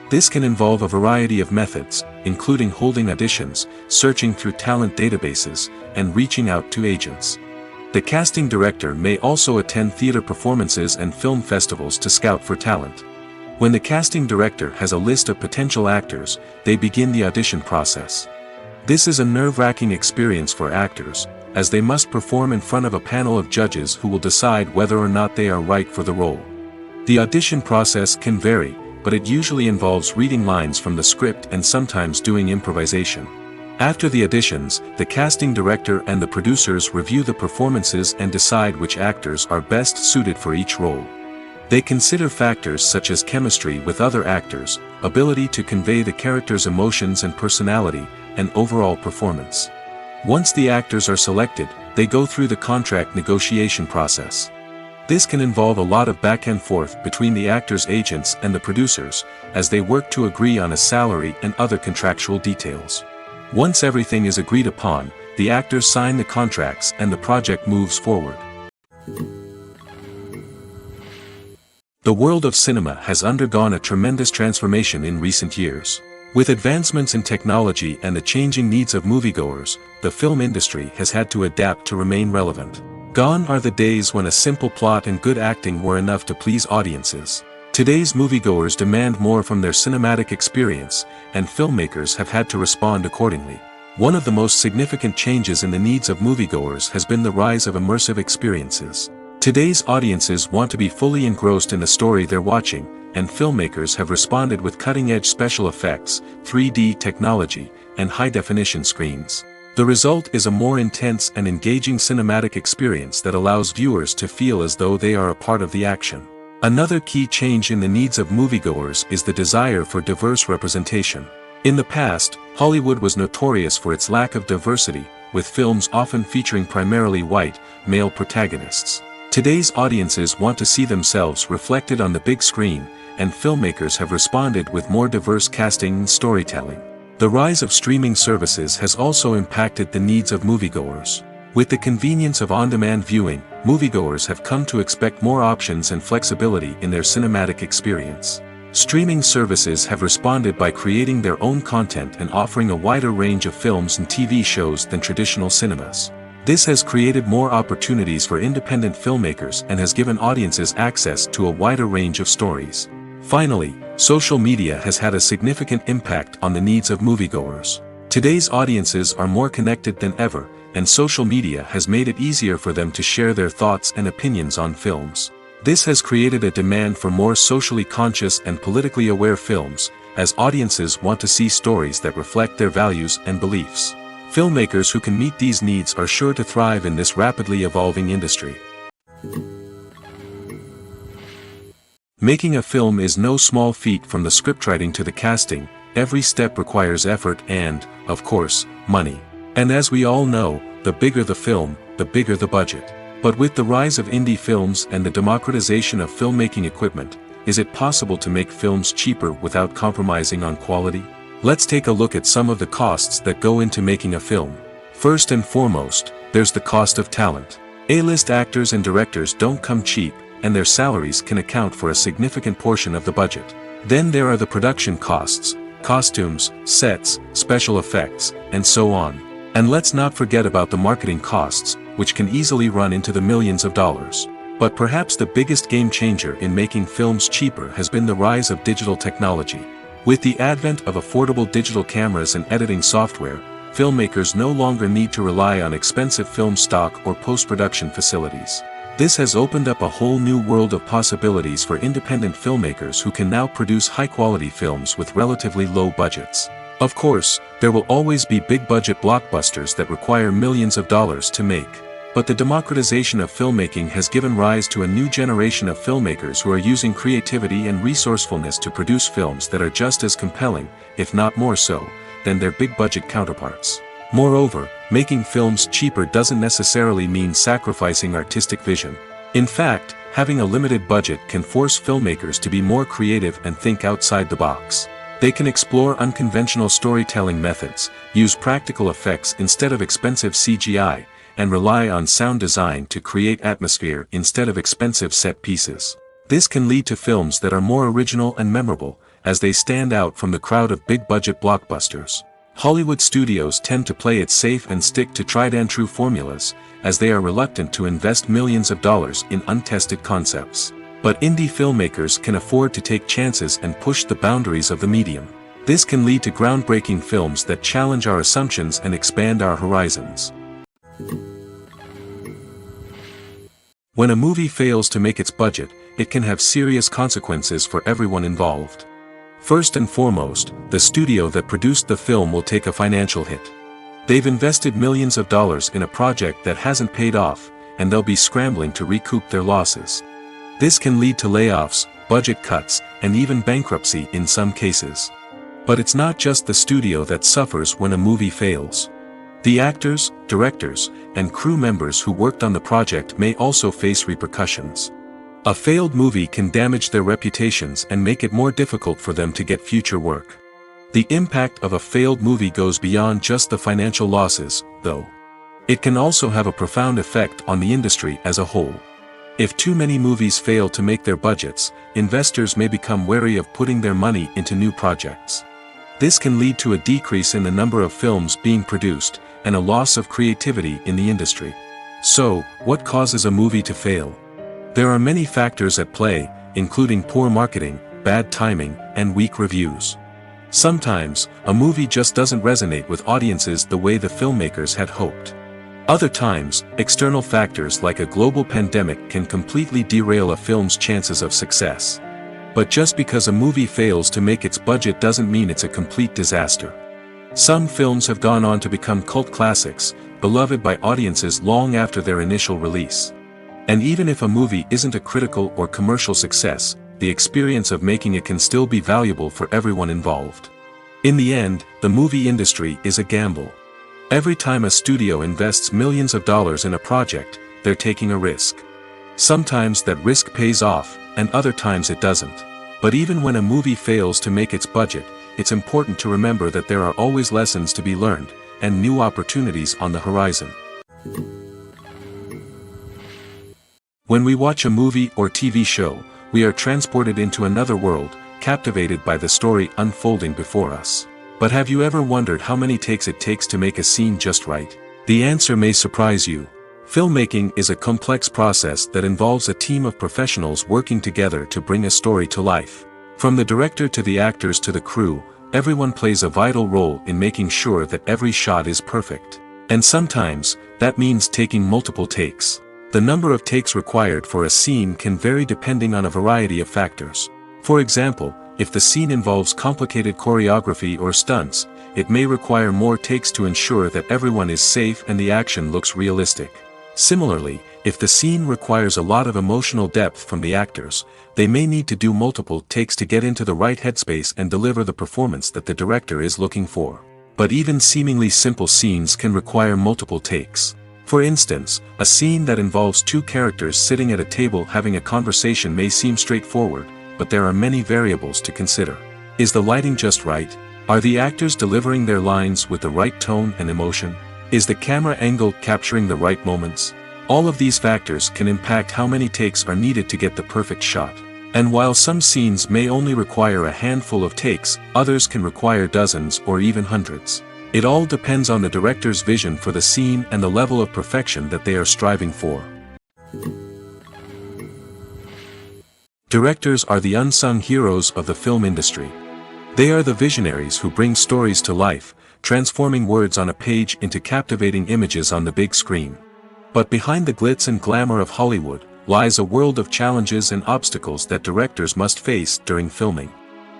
This can involve a variety of methods, including holding auditions, searching through talent databases, and reaching out to agents. The casting director may also attend theater performances and film festivals to scout for talent. When the casting director has a list of potential actors, they begin the audition process. This is a nerve-wracking experience for actors, as they must perform in front of a panel of judges who will decide whether or not they are right for the role. The audition process can vary, but it usually involves reading lines from the script and sometimes doing improvisation. After the auditions, the casting director and the producers review the performances and decide which actors are best suited for each role. They consider factors such as chemistry with other actors, ability to convey the character's emotions and personality, and overall performance. Once the actors are selected, they go through the contract negotiation process. This can involve a lot of back and forth between the actors' agents and the producers, as they work to agree on a salary and other contractual details. Once everything is agreed upon, the actors sign the contracts and the project moves forward. The world of cinema has undergone a tremendous transformation in recent years. With advancements in technology and the changing needs of moviegoers, the film industry has had to adapt to remain relevant. Gone are the days when a simple plot and good acting were enough to please audiences. Today's moviegoers demand more from their cinematic experience, and filmmakers have had to respond accordingly. One of the most significant changes in the needs of moviegoers has been the rise of immersive experiences. Today's audiences want to be fully engrossed in the story they're watching, and filmmakers have responded with cutting-edge special effects, 3D technology, and high-definition screens. The result is a more intense and engaging cinematic experience that allows viewers to feel as though they are a part of the action. Another key change in the needs of moviegoers is the desire for diverse representation. In the past, Hollywood was notorious for its lack of diversity, with films often featuring primarily white, male protagonists. Today's audiences want to see themselves reflected on the big screen, and filmmakers have responded with more diverse casting and storytelling. The rise of streaming services has also impacted the needs of moviegoers. With the convenience of on-demand viewing, moviegoers have come to expect more options and flexibility in their cinematic experience. Streaming services have responded by creating their own content and offering a wider range of films and TV shows than traditional cinemas. This has created more opportunities for independent filmmakers and has given audiences access to a wider range of stories. Finally, social media has had a significant impact on the needs of moviegoers. Today's audiences are more connected than ever, and social media has made it easier for them to share their thoughts and opinions on films. This has created a demand for more socially conscious and politically aware films, as audiences want to see stories that reflect their values and beliefs. Filmmakers who can meet these needs are sure to thrive in this rapidly evolving industry. Making a film is no small feat. From the scriptwriting to the casting, every step requires effort and, of course, money. And as we all know, the bigger the film, the bigger the budget. But with the rise of indie films and the democratization of filmmaking equipment, is it possible to make films cheaper without compromising on quality? Let's take a look at some of the costs that go into making a film. First and foremost, there's the cost of talent. A-list actors and directors don't come cheap, and their salaries can account for a significant portion of the budget. Then there are the production costs, costumes, sets, special effects, and so on. And let's not forget about the marketing costs, which can easily run into the millions of dollars. But perhaps the biggest game changer in making films cheaper has been the rise of digital technology. With the advent of affordable digital cameras and editing software, filmmakers no longer need to rely on expensive film stock or post-production facilities. This has opened up a whole new world of possibilities for independent filmmakers who can now produce high-quality films with relatively low budgets. Of course, there will always be big-budget blockbusters that require millions of dollars to make. But the democratization of filmmaking has given rise to a new generation of filmmakers who are using creativity and resourcefulness to produce films that are just as compelling, if not more so, than their big-budget counterparts. Moreover, making films cheaper doesn't necessarily mean sacrificing artistic vision. In fact, having a limited budget can force filmmakers to be more creative and think outside the box. They can explore unconventional storytelling methods, use practical effects instead of expensive CGI, and rely on sound design to create atmosphere instead of expensive set pieces. This can lead to films that are more original and memorable, as they stand out from the crowd of big-budget blockbusters. Hollywood studios tend to play it safe and stick to tried-and-true formulas, as they are reluctant to invest millions of dollars in untested concepts. But indie filmmakers can afford to take chances and push the boundaries of the medium. This can lead to groundbreaking films that challenge our assumptions and expand our horizons. When a movie fails to make its budget, it can have serious consequences for everyone involved. First and foremost, the studio that produced the film will take a financial hit. They've invested millions of dollars in a project that hasn't paid off, and they'll be scrambling to recoup their losses. This can lead to layoffs, budget cuts, and even bankruptcy in some cases. But it's not just the studio that suffers when a movie fails. The actors, directors, and crew members who worked on the project may also face repercussions. A failed movie can damage their reputations and make it more difficult for them to get future work. The impact of a failed movie goes beyond just the financial losses, though. It can also have a profound effect on the industry as a whole. If too many movies fail to make their budgets, investors may become wary of putting their money into new projects. This can lead to a decrease in the number of films being produced, and a loss of creativity in the industry. So, what causes a movie to fail? There are many factors at play, including poor marketing, bad timing, and weak reviews. Sometimes, a movie just doesn't resonate with audiences the way the filmmakers had hoped. Other times, external factors like a global pandemic can completely derail a film's chances of success. But just because a movie fails to make its budget doesn't mean it's a complete disaster. Some films have gone on to become cult classics, beloved by audiences long after their initial release. And even if a movie isn't a critical or commercial success, the experience of making it can still be valuable for everyone involved. In the end, the movie industry is a gamble. Every time a studio invests millions of dollars in a project, they're taking a risk. Sometimes that risk pays off, and other times it doesn't. But even when a movie fails to make its budget, it's important to remember that there are always lessons to be learned, and new opportunities on the horizon. When we watch a movie or TV show, we are transported into another world, captivated by the story unfolding before us. But have you ever wondered how many takes it takes to make a scene just right? The answer may surprise you. Filmmaking is a complex process that involves a team of professionals working together to bring a story to life. From the director to the actors to the crew, everyone plays a vital role in making sure that every shot is perfect. And sometimes, that means taking multiple takes. The number of takes required for a scene can vary depending on a variety of factors. For example, if the scene involves complicated choreography or stunts, it may require more takes to ensure that everyone is safe and the action looks realistic. Similarly, if the scene requires a lot of emotional depth from the actors, they may need to do multiple takes to get into the right headspace and deliver the performance that the director is looking for. But even seemingly simple scenes can require multiple takes. For instance, a scene that involves two characters sitting at a table having a conversation may seem straightforward, but there are many variables to consider. Is the lighting just right? Are the actors delivering their lines with the right tone and emotion? Is the camera angle capturing the right moments? All of these factors can impact how many takes are needed to get the perfect shot. And while some scenes may only require a handful of takes, others can require dozens or even hundreds. It all depends on the director's vision for the scene and the level of perfection that they are striving for. Directors are the unsung heroes of the film industry. They are the visionaries who bring stories to life, transforming words on a page into captivating images on the big screen. But behind the glitz and glamour of Hollywood, lies a world of challenges and obstacles that directors must face during filming.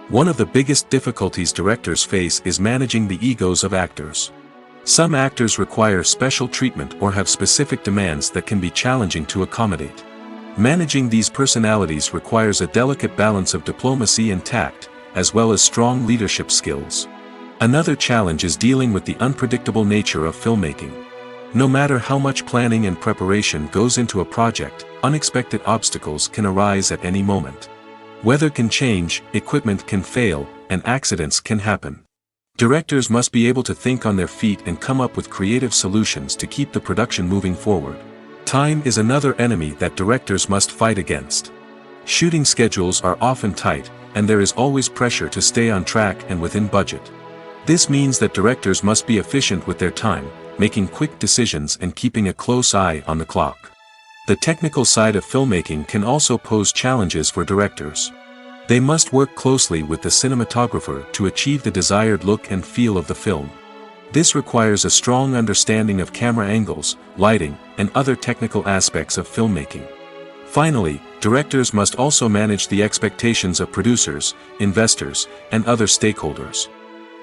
One of the biggest difficulties directors face is managing the egos of actors. Some actors require special treatment or have specific demands that can be challenging to accommodate. Managing these personalities requires a delicate balance of diplomacy and tact, as well as strong leadership skills. Another challenge is dealing with the unpredictable nature of filmmaking. No matter how much planning and preparation goes into a project, unexpected obstacles can arise at any moment. Weather can change, equipment can fail, and accidents can happen. Directors must be able to think on their feet and come up with creative solutions to keep the production moving forward. Time is another enemy that directors must fight against. Shooting schedules are often tight, and there is always pressure to stay on track and within budget. This means that directors must be efficient with their time, making quick decisions and keeping a close eye on the clock. The technical side of filmmaking can also pose challenges for directors. They must work closely with the cinematographer to achieve the desired look and feel of the film. This requires a strong understanding of camera angles, lighting, and other technical aspects of filmmaking. Finally, directors must also manage the expectations of producers, investors, and other stakeholders.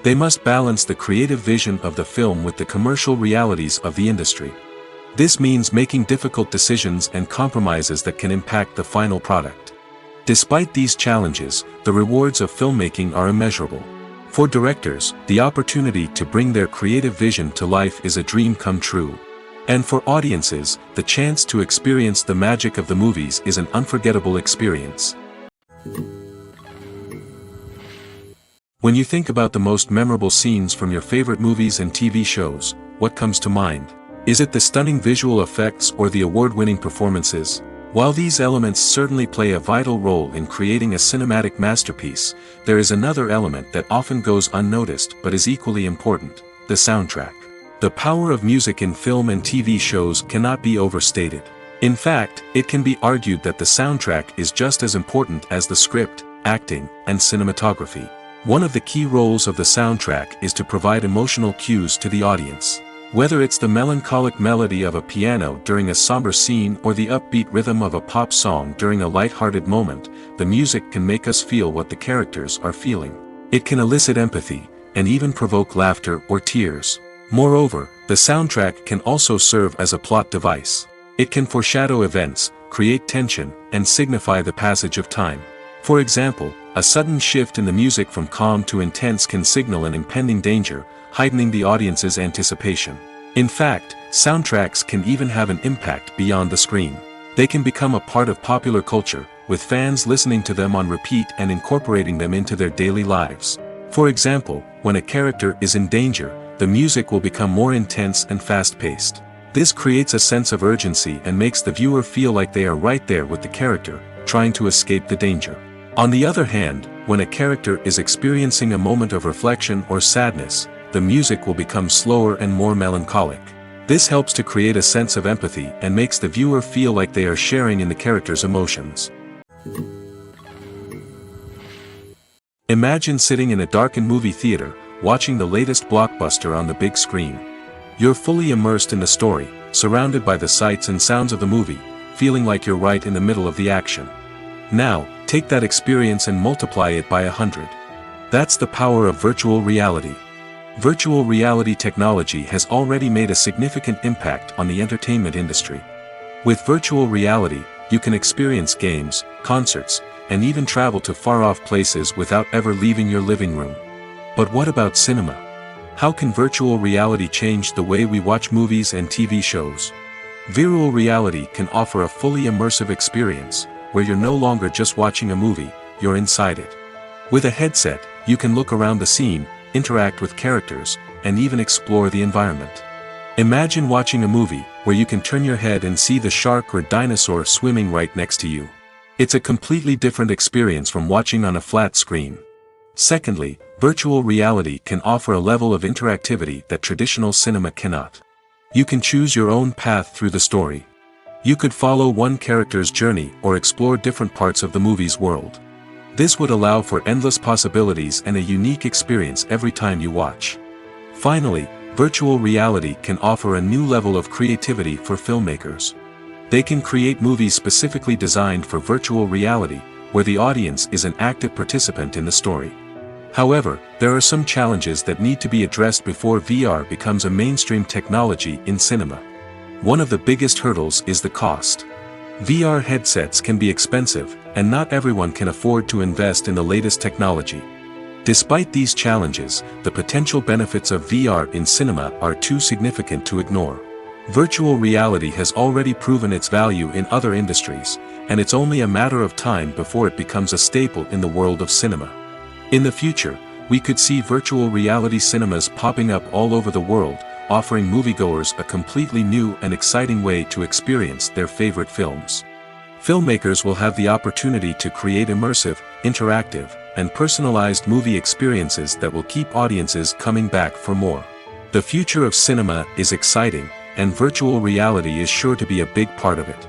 They must balance the creative vision of the film with the commercial realities of the industry. This means making difficult decisions and compromises that can impact the final product. Despite these challenges, the rewards of filmmaking are immeasurable. For directors, the opportunity to bring their creative vision to life is a dream come true. And for audiences, the chance to experience the magic of the movies is an unforgettable experience. When you think about the most memorable scenes from your favorite movies and TV shows, what comes to mind? Is it the stunning visual effects or the award-winning performances? While these elements certainly play a vital role in creating a cinematic masterpiece, there is another element that often goes unnoticed but is equally important: the soundtrack. The power of music in film and TV shows cannot be overstated. In fact, it can be argued that the soundtrack is just as important as the script, acting, and cinematography. One of the key roles of the soundtrack is to provide emotional cues to the audience. Whether it's the melancholic melody of a piano during a somber scene or the upbeat rhythm of a pop song during a light-hearted moment, the music can make us feel what the characters are feeling. It can elicit empathy, and even provoke laughter or tears. Moreover, the soundtrack can also serve as a plot device. It can foreshadow events, create tension, and signify the passage of time. For example, a sudden shift in the music from calm to intense can signal an impending danger, heightening the audience's anticipation. In fact, soundtracks can even have an impact beyond the screen. They can become a part of popular culture, with fans listening to them on repeat and incorporating them into their daily lives. For example, when a character is in danger, the music will become more intense and fast-paced. This creates a sense of urgency and makes the viewer feel like they are right there with the character, trying to escape the danger. On the other hand, when a character is experiencing a moment of reflection or sadness, the music will become slower and more melancholic. This helps to create a sense of empathy and makes the viewer feel like they are sharing in the character's emotions. Imagine sitting in a darkened movie theater, watching the latest blockbuster on the big screen. You're fully immersed in the story, surrounded by the sights and sounds of the movie, feeling like you're right in the middle of the action. Now, take that experience and multiply it by 100. That's the power of virtual reality. Virtual reality technology has already made a significant impact on the entertainment industry. With virtual reality, you can experience games, concerts, and even travel to far-off places without ever leaving your living room. But what about cinema? How can virtual reality change the way we watch movies and TV shows? Virtual reality can offer a fully immersive experience, where you're no longer just watching a movie, you're inside it. With a headset, you can look around the scene, interact with characters, and even explore the environment. Imagine watching a movie where you can turn your head and see the shark or dinosaur swimming right next to you. It's a completely different experience from watching on a flat screen. Secondly, virtual reality can offer a level of interactivity that traditional cinema cannot. You can choose your own path through the story. You could follow one character's journey or explore different parts of the movie's world. This would allow for endless possibilities and a unique experience every time you watch. Finally, virtual reality can offer a new level of creativity for filmmakers. They can create movies specifically designed for virtual reality, where the audience is an active participant in the story. However, there are some challenges that need to be addressed before VR becomes a mainstream technology in cinema. One of the biggest hurdles is the cost. VR headsets can be expensive, and not everyone can afford to invest in the latest technology. Despite these challenges, the potential benefits of VR in cinema are too significant to ignore. Virtual reality has already proven its value in other industries, and it's only a matter of time before it becomes a staple in the world of cinema. In the future, we could see virtual reality cinemas popping up all over the world, offering moviegoers a completely new and exciting way to experience their favorite films. Filmmakers will have the opportunity to create immersive, interactive, and personalized movie experiences that will keep audiences coming back for more. The future of cinema is exciting, and virtual reality is sure to be a big part of it.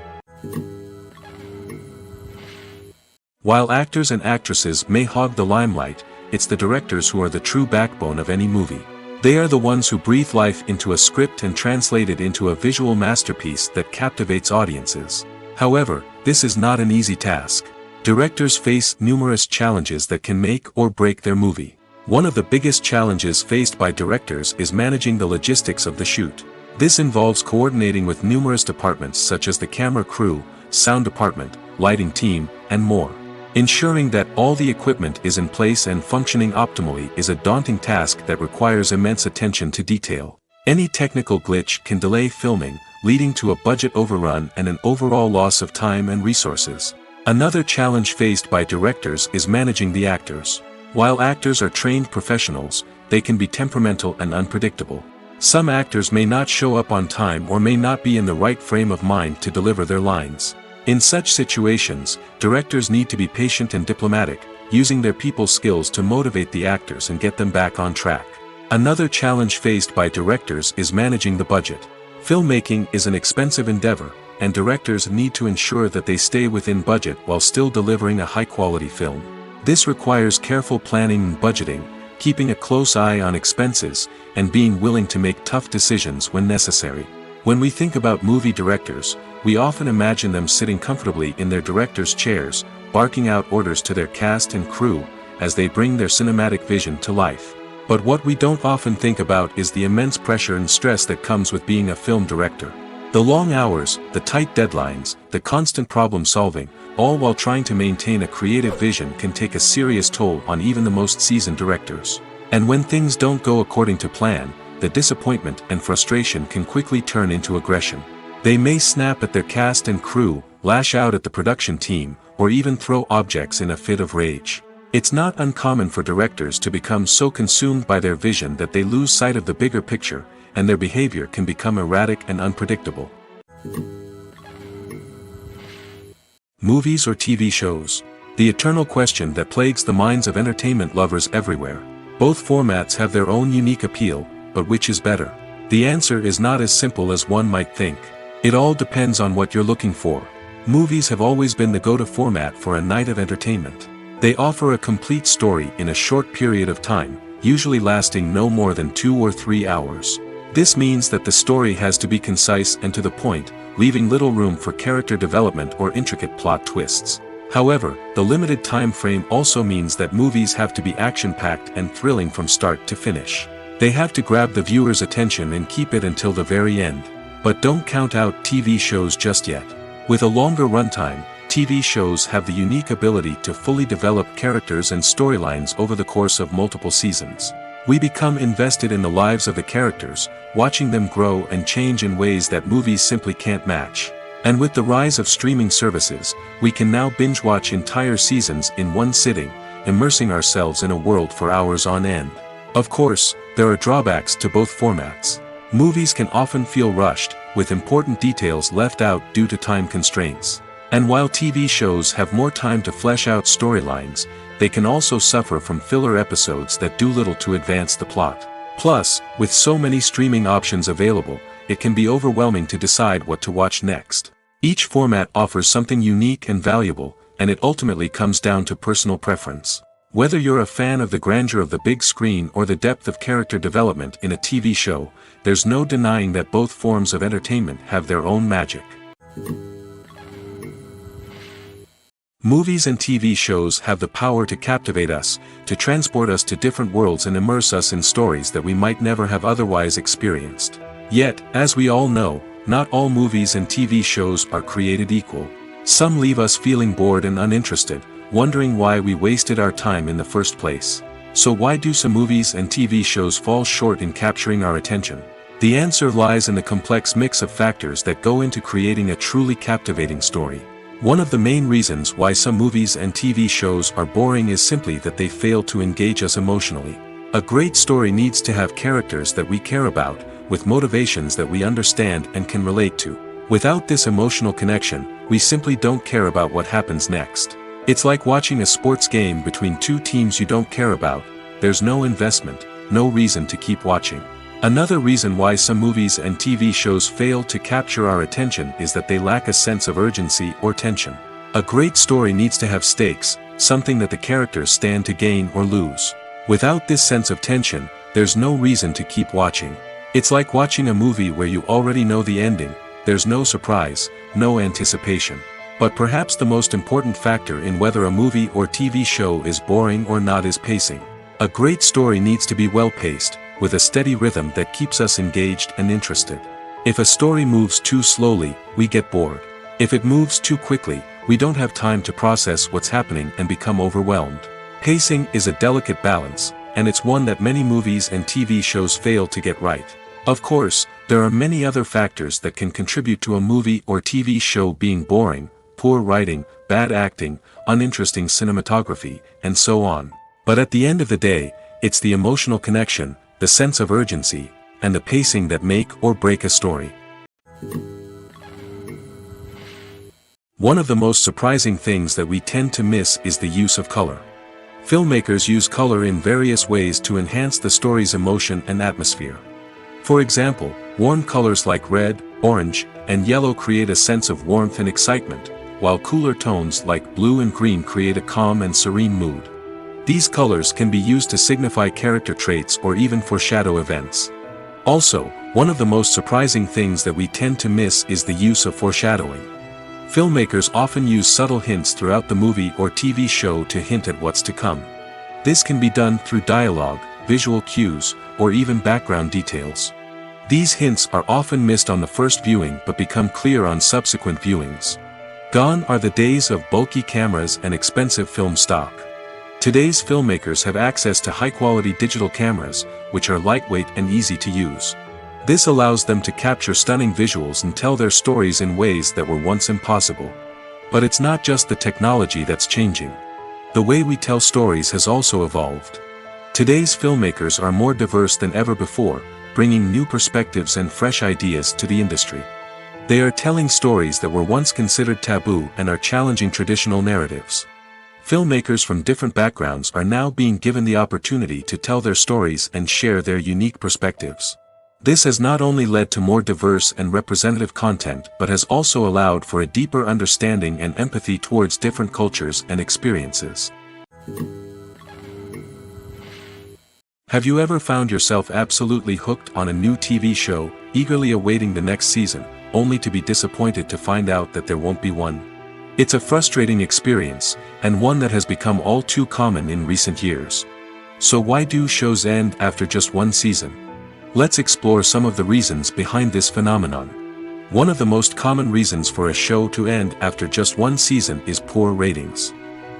While actors and actresses may hog the limelight, it's the directors who are the true backbone of any movie. They are the ones who breathe life into a script and translate it into a visual masterpiece that captivates audiences. However, this is not an easy task. Directors face numerous challenges that can make or break their movie. One of the biggest challenges faced by directors is managing the logistics of the shoot. This involves coordinating with numerous departments such as the camera crew, sound department, lighting team, and more. Ensuring that all the equipment is in place and functioning optimally is a daunting task that requires immense attention to detail. Any technical glitch can delay filming, leading to a budget overrun and an overall loss of time and resources. Another challenge faced by directors is managing the actors. While actors are trained professionals, they can be temperamental and unpredictable. Some actors may not show up on time or may not be in the right frame of mind to deliver their lines. In such situations, directors need to be patient and diplomatic, using their people skills to motivate the actors and get them back on track. Another challenge faced by directors is managing the budget. Filmmaking is an expensive endeavor, and directors need to ensure that they stay within budget while still delivering a high-quality film. This requires careful planning and budgeting, keeping a close eye on expenses, and being willing to make tough decisions when necessary. When we think about movie directors, we often imagine them sitting comfortably in their director's chairs, barking out orders to their cast and crew, as they bring their cinematic vision to life. But what we don't often think about is the immense pressure and stress that comes with being a film director. The long hours, the tight deadlines, the constant problem solving, all while trying to maintain a creative vision can take a serious toll on even the most seasoned directors. And when things don't go according to plan, the disappointment and frustration can quickly turn into aggression. They may snap at their cast and crew, lash out at the production team, or even throw objects in a fit of rage. It's not uncommon for directors to become so consumed by their vision that they lose sight of the bigger picture, and their behavior can become erratic and unpredictable. Movies or TV shows? The eternal question that plagues the minds of entertainment lovers everywhere. Both formats have their own unique appeal, but which is better? The answer is not as simple as one might think. It all depends on what you're looking for. Movies have always been the go-to format for a night of entertainment. They offer a complete story in a short period of time, usually lasting no more than 2 or 3 hours. This means that the story has to be concise and to the point, leaving little room for character development or intricate plot twists. However, the limited time frame also means that movies have to be action-packed and thrilling from start to finish. They have to grab the viewer's attention and keep it until the very end. But don't count out TV shows just yet. With a longer runtime, TV shows have the unique ability to fully develop characters and storylines over the course of multiple seasons. We become invested in the lives of the characters, watching them grow and change in ways that movies simply can't match. And with the rise of streaming services, we can now binge-watch entire seasons in one sitting, immersing ourselves in a world for hours on end. Of course, there are drawbacks to both formats. Movies can often feel rushed, with important details left out due to time constraints. And while TV shows have more time to flesh out storylines, they can also suffer from filler episodes that do little to advance the plot. Plus, with so many streaming options available, it can be overwhelming to decide what to watch next. Each format offers something unique and valuable, and it ultimately comes down to personal preference. Whether you're a fan of the grandeur of the big screen or the depth of character development in a TV show, there's no denying that both forms of entertainment have their own magic. Movies and TV shows have the power to captivate us, to transport us to different worlds and immerse us in stories that we might never have otherwise experienced. Yet, as we all know, not all movies and TV shows are created equal. Some leave us feeling bored and uninterested, wondering why we wasted our time in the first place. So why do some movies and TV shows fall short in capturing our attention? The answer lies in the complex mix of factors that go into creating a truly captivating story. One of the main reasons why some movies and TV shows are boring is simply that they fail to engage us emotionally. A great story needs to have characters that we care about, with motivations that we understand and can relate to. Without this emotional connection, we simply don't care about what happens next. It's like watching a sports game between two teams you don't care about. There's no investment, no reason to keep watching. Another reason why some movies and TV shows fail to capture our attention is that they lack a sense of urgency or tension. A great story needs to have stakes, something that the characters stand to gain or lose. Without this sense of tension, there's no reason to keep watching. It's like watching a movie where you already know the ending, there's no surprise, no anticipation. But perhaps the most important factor in whether a movie or TV show is boring or not is pacing. A great story needs to be well-paced, with a steady rhythm that keeps us engaged and interested. If a story moves too slowly, we get bored. If it moves too quickly, we don't have time to process what's happening and become overwhelmed. Pacing is a delicate balance, and it's one that many movies and TV shows fail to get right. Of course, there are many other factors that can contribute to a movie or TV show being boring: poor writing, bad acting, uninteresting cinematography, and so on. But at the end of the day, it's the emotional connection, the sense of urgency, and the pacing that make or break a story. One of the most surprising things that we tend to miss is the use of color. Filmmakers use color in various ways to enhance the story's emotion and atmosphere. For example, warm colors like red, orange, and yellow create a sense of warmth and excitement, while cooler tones like blue and green create a calm and serene mood. These colors can be used to signify character traits or even foreshadow events. Also, one of the most surprising things that we tend to miss is the use of foreshadowing. Filmmakers often use subtle hints throughout the movie or TV show to hint at what's to come. This can be done through dialogue, visual cues, or even background details. These hints are often missed on the first viewing but become clear on subsequent viewings. Gone are the days of bulky cameras and expensive film stock. Today's filmmakers have access to high-quality digital cameras, which are lightweight and easy to use. This allows them to capture stunning visuals and tell their stories in ways that were once impossible. But it's not just the technology that's changing. The way we tell stories has also evolved. Today's filmmakers are more diverse than ever before, bringing new perspectives and fresh ideas to the industry. They are telling stories that were once considered taboo and are challenging traditional narratives. Filmmakers from different backgrounds are now being given the opportunity to tell their stories and share their unique perspectives. This has not only led to more diverse and representative content but has also allowed for a deeper understanding and empathy towards different cultures and experiences. Have you ever found yourself absolutely hooked on a new TV show, eagerly awaiting the next season, only to be disappointed to find out that there won't be one? It's a frustrating experience, and one that has become all too common in recent years. So why do shows end after just one season? Let's explore some of the reasons behind this phenomenon. One of the most common reasons for a show to end after just one season is poor ratings.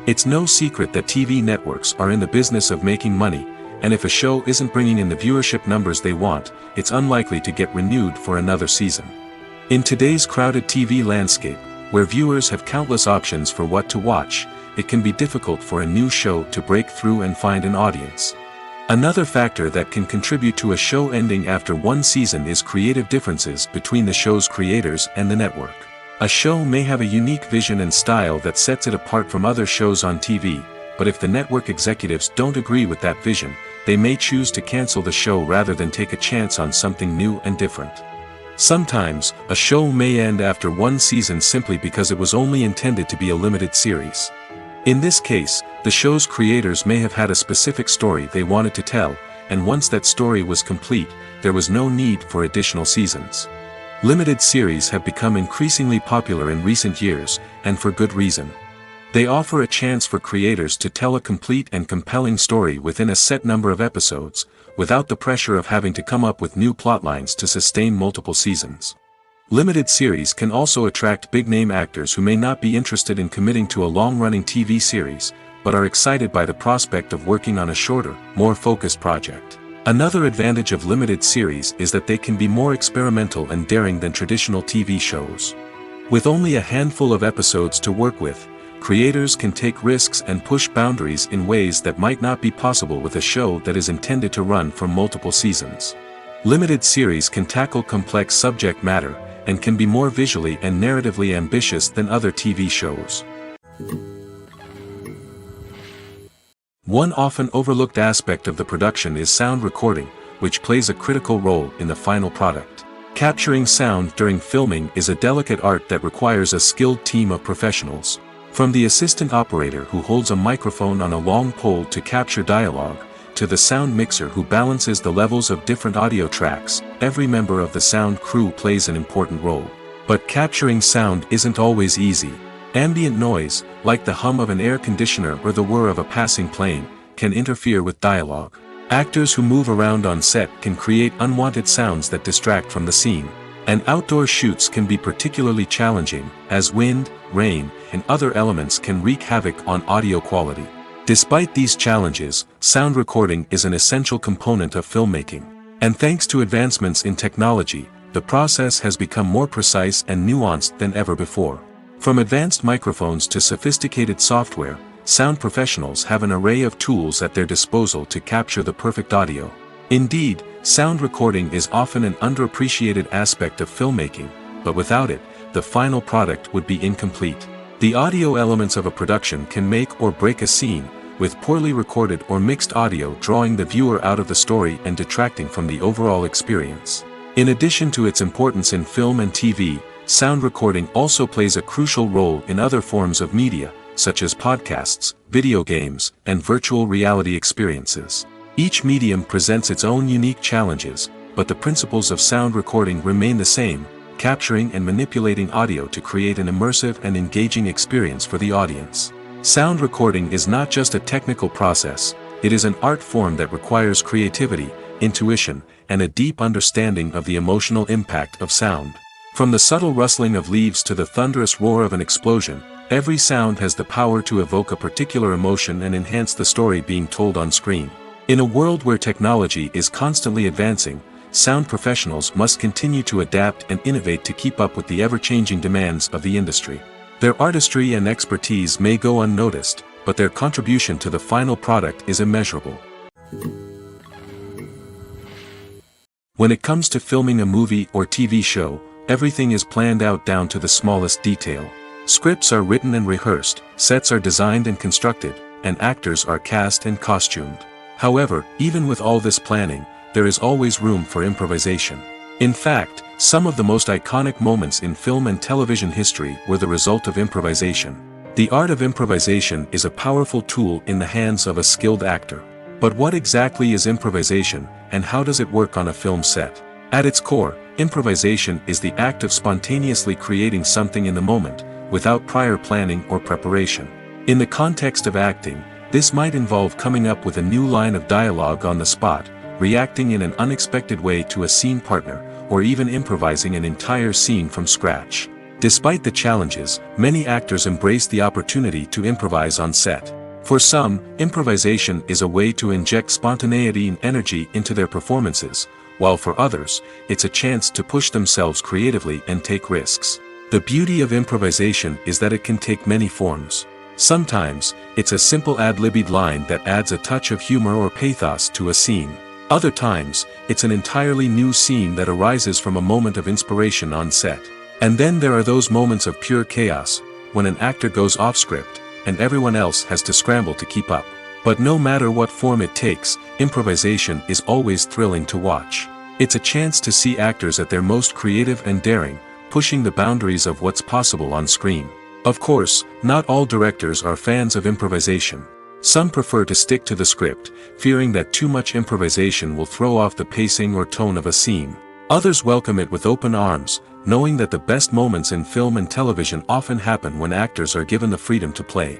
It's no secret that TV networks are in the business of making money, and if a show isn't bringing in the viewership numbers they want, it's unlikely to get renewed for another season. In today's crowded TV landscape, where viewers have countless options for what to watch, it can be difficult for a new show to break through and find an audience. Another factor that can contribute to a show ending after one season is creative differences between the show's creators and the network. A show may have a unique vision and style that sets it apart from other shows on TV, but if the network executives don't agree with that vision, they may choose to cancel the show rather than take a chance on something new and different. Sometimes, a show may end after one season simply because it was only intended to be a limited series. In this case, the show's creators may have had a specific story they wanted to tell, and once that story was complete, there was no need for additional seasons. Limited series have become increasingly popular in recent years, and for good reason. They offer a chance for creators to tell a complete and compelling story within a set number of episodes, without the pressure of having to come up with new plotlines to sustain multiple seasons. Limited series can also attract big-name actors who may not be interested in committing to a long-running TV series, but are excited by the prospect of working on a shorter, more focused project. Another advantage of limited series is that they can be more experimental and daring than traditional TV shows. With only a handful of episodes to work with, creators can take risks and push boundaries in ways that might not be possible with a show that is intended to run for multiple seasons. Limited series can tackle complex subject matter, and can be more visually and narratively ambitious than other TV shows. One often overlooked aspect of the production is sound recording, which plays a critical role in the final product. Capturing sound during filming is a delicate art that requires a skilled team of professionals. From the assistant operator who holds a microphone on a long pole to capture dialogue, to the sound mixer who balances the levels of different audio tracks, every member of the sound crew plays an important role. But capturing sound isn't always easy. Ambient noise, like the hum of an air conditioner or the whir of a passing plane, can interfere with dialogue. Actors who move around on set can create unwanted sounds that distract from the scene. And outdoor shoots can be particularly challenging, as wind, rain, and other elements can wreak havoc on audio quality. Despite these challenges, sound recording is an essential component of filmmaking. And thanks to advancements in technology, the process has become more precise and nuanced than ever before. From advanced microphones to sophisticated software, sound professionals have an array of tools at their disposal to capture the perfect audio. Indeed, sound recording is often an underappreciated aspect of filmmaking, but without it, the the final product would be incomplete. The audio elements of a production can make or break a scene, with poorly recorded or mixed audio drawing the viewer out of the story and detracting from the overall experience. In addition to its importance in film and TV, sound recording also plays a crucial role in other forms of media, such as podcasts, video games, and virtual reality experiences. Each medium presents its own unique challenges, but the principles of sound recording remain the same, capturing and manipulating audio to create an immersive and engaging experience for the audience. Sound recording is not just a technical process, it is an art form that requires creativity, intuition, and a deep understanding of the emotional impact of sound. From the subtle rustling of leaves to the thunderous roar of an explosion, every sound has the power to evoke a particular emotion and enhance the story being told on screen. In a world where technology is constantly advancing, sound professionals must continue to adapt and innovate to keep up with the ever-changing demands of the industry. Their artistry and expertise may go unnoticed, but their contribution to the final product is immeasurable. When it comes to filming a movie or TV show, everything is planned out down to the smallest detail. Scripts are written and rehearsed, sets are designed and constructed, and actors are cast and costumed. However, even with all this planning, there is always room for improvisation. In fact, some of the most iconic moments in film and television history were the result of improvisation. The art of improvisation is a powerful tool in the hands of a skilled actor. But what exactly is improvisation, and how does it work on a film set? At its core, improvisation is the act of spontaneously creating something in the moment, without prior planning or preparation. In the context of acting, this might involve coming up with a new line of dialogue on the spot, reacting in an unexpected way to a scene partner, or even improvising an entire scene from scratch. Despite the challenges, many actors embrace the opportunity to improvise on set. For some, improvisation is a way to inject spontaneity and energy into their performances, while for others, it's a chance to push themselves creatively and take risks. The beauty of improvisation is that it can take many forms. Sometimes, it's a simple ad-libbed line that adds a touch of humor or pathos to a scene. Other times, it's an entirely new scene that arises from a moment of inspiration on set. And then there are those moments of pure chaos, when an actor goes off script, and everyone else has to scramble to keep up. But no matter what form it takes, improvisation is always thrilling to watch. It's a chance to see actors at their most creative and daring, pushing the boundaries of what's possible on screen. Of course, not all directors are fans of improvisation. Some prefer to stick to the script, fearing that too much improvisation will throw off the pacing or tone of a scene. Others welcome it with open arms, knowing that the best moments in film and television often happen when actors are given the freedom to play.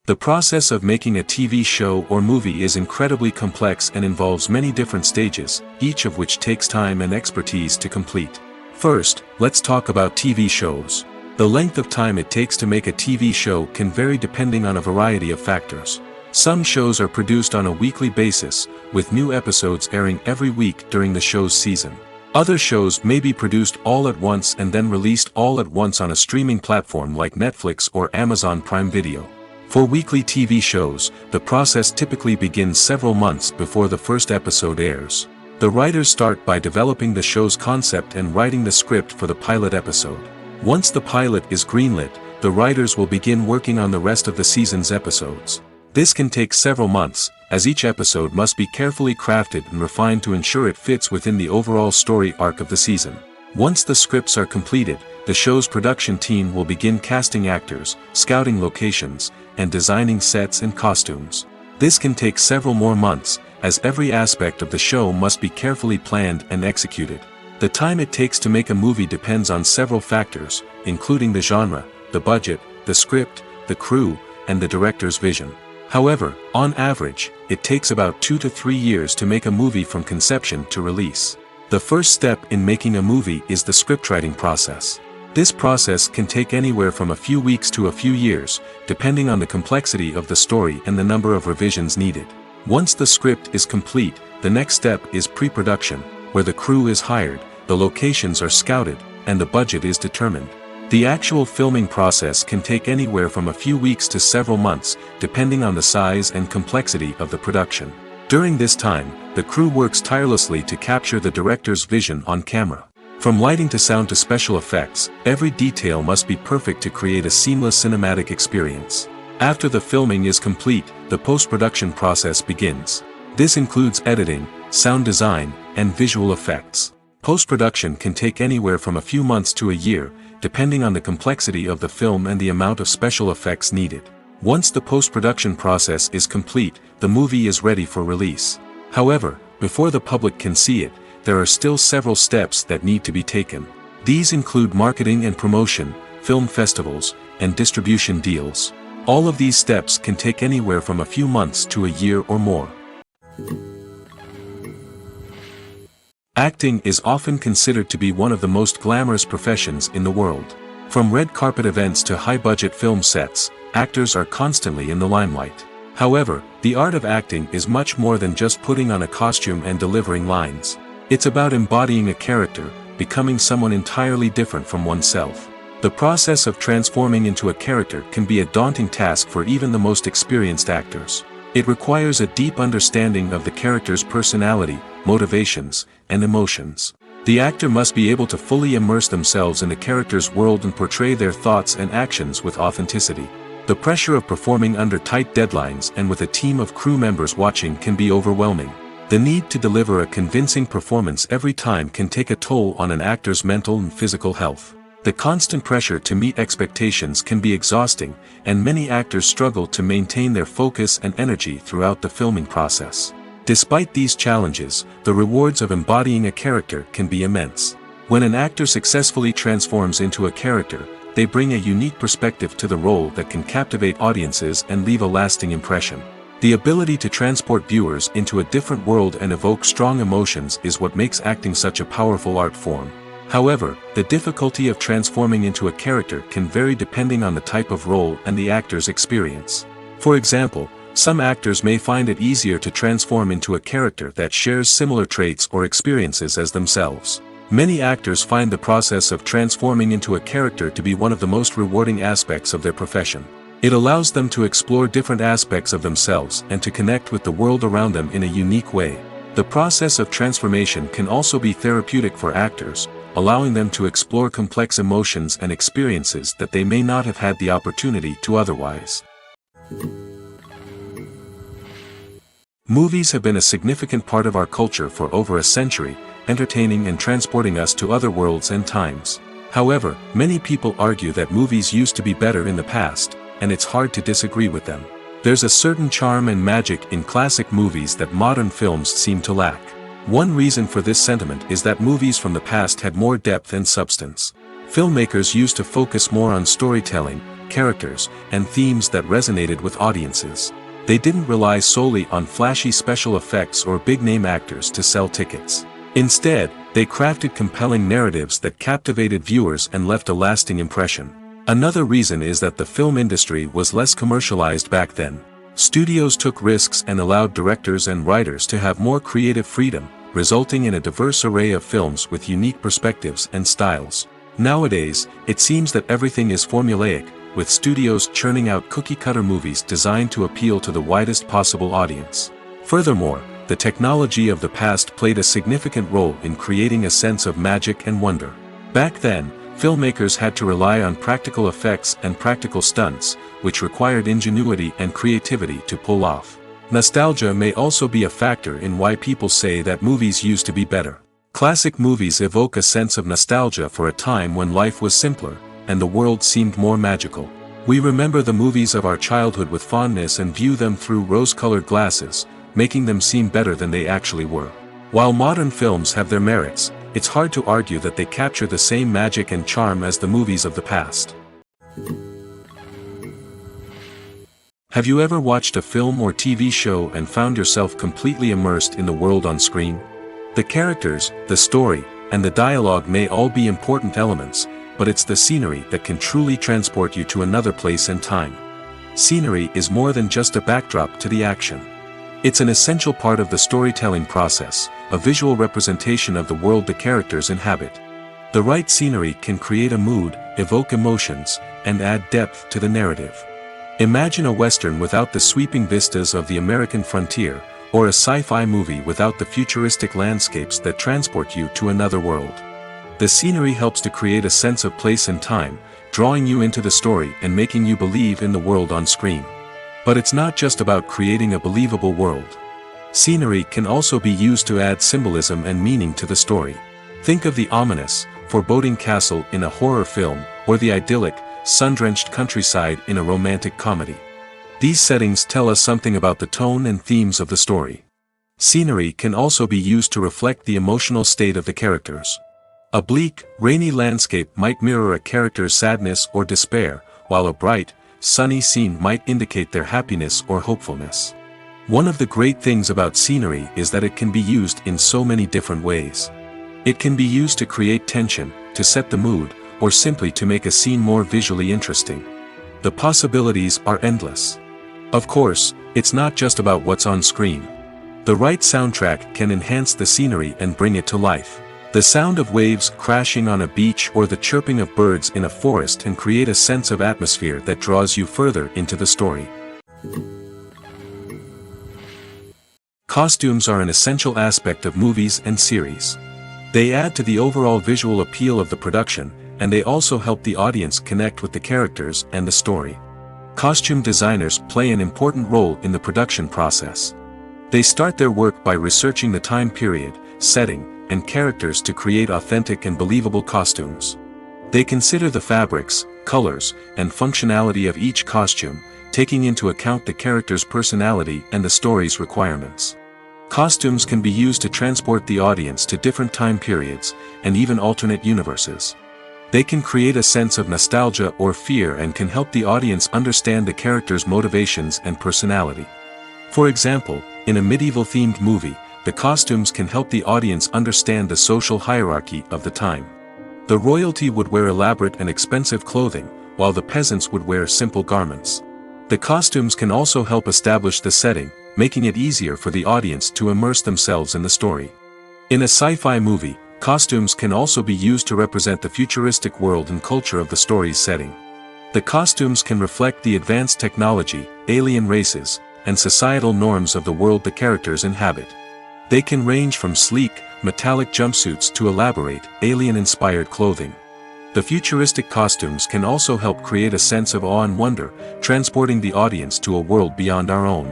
The process of making a TV show or movie is incredibly complex and involves many different stages, each of which takes time and expertise to complete. First, let's talk about TV shows. The length of time it takes to make a TV show can vary depending on a variety of factors. Some shows are produced on a weekly basis, with new episodes airing every week during the show's season. Other shows may be produced all at once and then released all at once on a streaming platform like Netflix or Amazon Prime Video. For weekly TV shows, the process typically begins several months before the first episode airs. The writers start by developing the show's concept and writing the script for the pilot episode. Once the pilot is greenlit, the writers will begin working on the rest of the season's episodes. This can take several months, as each episode must be carefully crafted and refined to ensure it fits within the overall story arc of the season. Once the scripts are completed, the show's production team will begin casting actors, scouting locations, and designing sets and costumes. This can take several more months, as every aspect of the show must be carefully planned and executed. The time it takes to make a movie depends on several factors, including the genre, the budget, the script, the crew, and the director's vision. However, on average, it takes about 2 to 3 years to make a movie from conception to release. The first step in making a movie is the scriptwriting process. This process can take anywhere from a few weeks to a few years, depending on the complexity of the story and the number of revisions needed. Once the script is complete, the next step is pre-production, where the crew is hired, the locations are scouted, and the budget is determined. The actual filming process can take anywhere from a few weeks to several months, depending on the size and complexity of the production. During this time, the crew works tirelessly to capture the director's vision on camera. From lighting to sound to special effects, every detail must be perfect to create a seamless cinematic experience. After the filming is complete, the post-production process begins. This includes editing, sound design, and visual effects. Post-production can take anywhere from a few months to a year, depending on the complexity of the film and the amount of special effects needed. Once the post-production process is complete, the movie is ready for release. However, before the public can see it, there are still several steps that need to be taken. These include marketing and promotion, film festivals, and distribution deals. All of these steps can take anywhere from a few months to a year or more. Acting is often considered to be one of the most glamorous professions in the world. From red carpet events to high-budget film sets, actors are constantly in the limelight. However, the art of acting is much more than just putting on a costume and delivering lines. It's about embodying a character, becoming someone entirely different from oneself. The process of transforming into a character can be a daunting task for even the most experienced actors. It requires a deep understanding of the character's personality, motivations, and emotions. The actor must be able to fully immerse themselves in the character's world and portray their thoughts and actions with authenticity. The pressure of performing under tight deadlines and with a team of crew members watching can be overwhelming. The need to deliver a convincing performance every time can take a toll on an actor's mental and physical health. The constant pressure to meet expectations can be exhausting, and many actors struggle to maintain their focus and energy throughout the filming process. Despite these challenges, the rewards of embodying a character can be immense. When an actor successfully transforms into a character, they bring a unique perspective to the role that can captivate audiences and leave a lasting impression. The ability to transport viewers into a different world and evoke strong emotions is what makes acting such a powerful art form. However, the difficulty of transforming into a character can vary depending on the type of role and the actor's experience. For example, some actors may find it easier to transform into a character that shares similar traits or experiences as themselves. Many actors find the process of transforming into a character to be one of the most rewarding aspects of their profession. It allows them to explore different aspects of themselves and to connect with the world around them in a unique way. The process of transformation can also be therapeutic for actors, allowing them to explore complex emotions and experiences that they may not have had the opportunity to otherwise. Movies have been a significant part of our culture for over a century, entertaining and transporting us to other worlds and times. However, many people argue that movies used to be better in the past, and it's hard to disagree with them. There's a certain charm and magic in classic movies that modern films seem to lack. One reason for this sentiment is that movies from the past had more depth and substance. Filmmakers used to focus more on storytelling, characters, and themes that resonated with audiences. They didn't rely solely on flashy special effects or big-name actors to sell tickets. Instead, they crafted compelling narratives that captivated viewers and left a lasting impression. Another reason is that the film industry was less commercialized back then. Studios took risks and allowed directors and writers to have more creative freedom, resulting in a diverse array of films with unique perspectives and styles. Nowadays, it seems that everything is formulaic, with studios churning out cookie-cutter movies designed to appeal to the widest possible audience. Furthermore, the technology of the past played a significant role in creating a sense of magic and wonder. Back then, filmmakers had to rely on practical effects and practical stunts, which required ingenuity and creativity to pull off. Nostalgia may also be a factor in why people say that movies used to be better. Classic movies evoke a sense of nostalgia for a time when life was simpler, and the world seemed more magical. We remember the movies of our childhood with fondness and view them through rose-colored glasses, making them seem better than they actually were. While modern films have their merits, it's hard to argue that they capture the same magic and charm as the movies of the past. Have you ever watched a film or TV show and found yourself completely immersed in the world on screen? The characters, the story, and the dialogue may all be important elements, but it's the scenery that can truly transport you to another place and time. Scenery is more than just a backdrop to the action. It's an essential part of the storytelling process, a visual representation of the world the characters inhabit. The right scenery can create a mood, evoke emotions, and add depth to the narrative. Imagine a Western without the sweeping vistas of the American frontier, or a sci-fi movie without the futuristic landscapes that transport you to another world. The scenery helps to create a sense of place and time, drawing you into the story and making you believe in the world on screen. But it's not just about creating a believable world. Scenery can also be used to add symbolism and meaning to the story. Think of the ominous, foreboding castle in a horror film, or the idyllic, sun-drenched countryside in a romantic comedy. These settings tell us something about the tone and themes of the story. Scenery can also be used to reflect the emotional state of the characters. A bleak, rainy landscape might mirror a character's sadness or despair, while a bright, sunny scene might indicate their happiness or hopefulness. One of the great things about scenery is that it can be used in so many different ways. It can be used to create tension, to set the mood, or simply to make a scene more visually interesting. The possibilities are endless. Of course, it's not just about what's on screen. The right soundtrack can enhance the scenery and bring it to life. The sound of waves crashing on a beach or the chirping of birds in a forest can create a sense of atmosphere that draws you further into the story. Costumes are an essential aspect of movies and series. They add to the overall visual appeal of the production, and they also help the audience connect with the characters and the story. Costume designers play an important role in the production process. They start their work by researching the time period, setting, and characters to create authentic and believable costumes. They consider the fabrics, colors, and functionality of each costume, taking into account the character's personality and the story's requirements. Costumes can be used to transport the audience to different time periods, and even alternate universes. They can create a sense of nostalgia or fear and can help the audience understand the character's motivations and personality. For example, in a medieval-themed movie, the costumes can help the audience understand the social hierarchy of the time. The royalty would wear elaborate and expensive clothing, while the peasants would wear simple garments. The costumes can also help establish the setting, making it easier for the audience to immerse themselves in the story. In a sci-fi movie, costumes can also be used to represent the futuristic world and culture of the story's setting. The costumes can reflect the advanced technology, alien races, and societal norms of the world the characters inhabit. They can range from sleek, metallic jumpsuits to elaborate, alien-inspired clothing. The futuristic costumes can also help create a sense of awe and wonder, transporting the audience to a world beyond our own.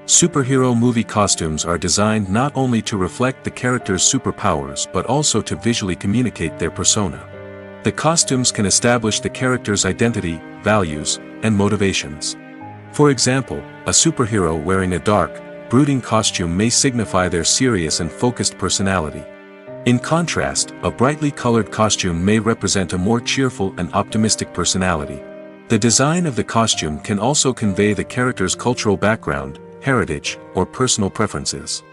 Superhero movie costumes are designed not only to reflect the character's superpowers but also to visually communicate their persona. The costumes can establish the character's identity, values, and motivations. For example, a superhero wearing a dark, brooding costume may signify their serious and focused personality. In contrast, a brightly colored costume may represent a more cheerful and optimistic personality. The design of the costume can also convey the character's cultural background, heritage, or personal preferences.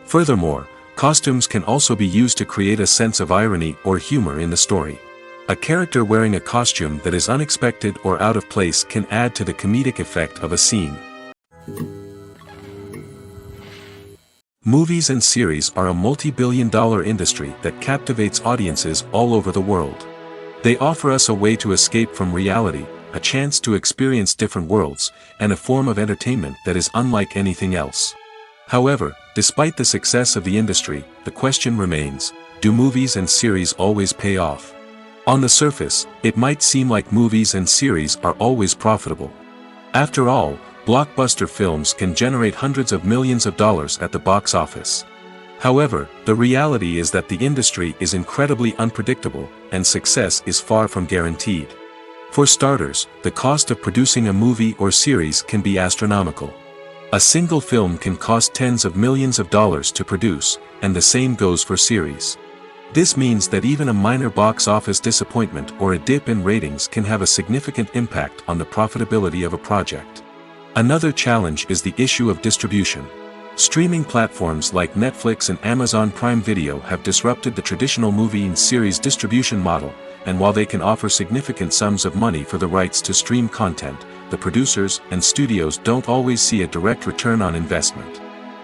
Furthermore, costumes can also be used to create a sense of irony or humor in the story. A character wearing a costume that is unexpected or out of place can add to the comedic effect of a scene. Movies and series are a multi-billion-dollar industry that captivates audiences all over the world. They offer us a way to escape from reality, a chance to experience different worlds, and a form of entertainment that is unlike anything else. However, despite the success of the industry, the question remains, do movies and series always pay off? On the surface, it might seem like movies and series are always profitable. After all, blockbuster films can generate hundreds of millions of dollars at the box office. However, the reality is that the industry is incredibly unpredictable, and success is far from guaranteed. For starters, the cost of producing a movie or series can be astronomical. A single film can cost tens of millions of dollars to produce, and the same goes for series. This means that even a minor box office disappointment or a dip in ratings can have a significant impact on the profitability of a project. Another challenge is the issue of distribution. Streaming platforms like Netflix and Amazon Prime Video have disrupted the traditional movie and series distribution model, and while they can offer significant sums of money for the rights to stream content, the producers and studios don't always see a direct return on investment.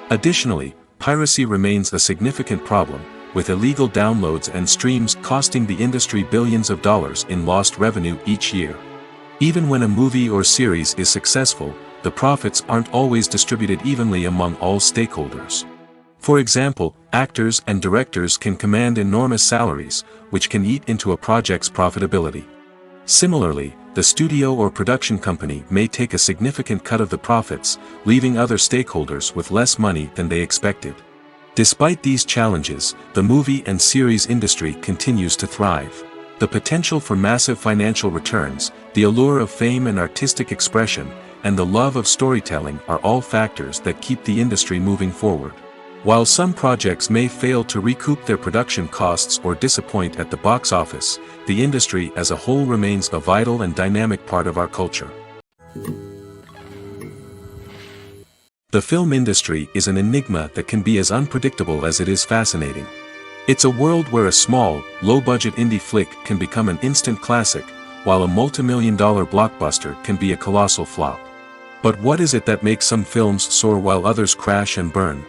Additionally, piracy remains a significant problem, with illegal downloads and streams costing the industry billions of dollars in lost revenue each year. Even when a movie or series is successful, the profits aren't always distributed evenly among all stakeholders. For example, actors and directors can command enormous salaries, which can eat into a project's profitability. Similarly, the studio or production company may take a significant cut of the profits, leaving other stakeholders with less money than they expected. Despite these challenges, the movie and series industry continues to thrive. The potential for massive financial returns, the allure of fame and artistic expression, and the love of storytelling are all factors that keep the industry moving forward. While some projects may fail to recoup their production costs or disappoint at the box office, the industry as a whole remains a vital and dynamic part of our culture. The film industry is an enigma that can be as unpredictable as it is fascinating. It's a world where a small, low-budget indie flick can become an instant classic, while a multi-million-dollar blockbuster can be a colossal flop. But what is it that makes some films soar while others crash and burn?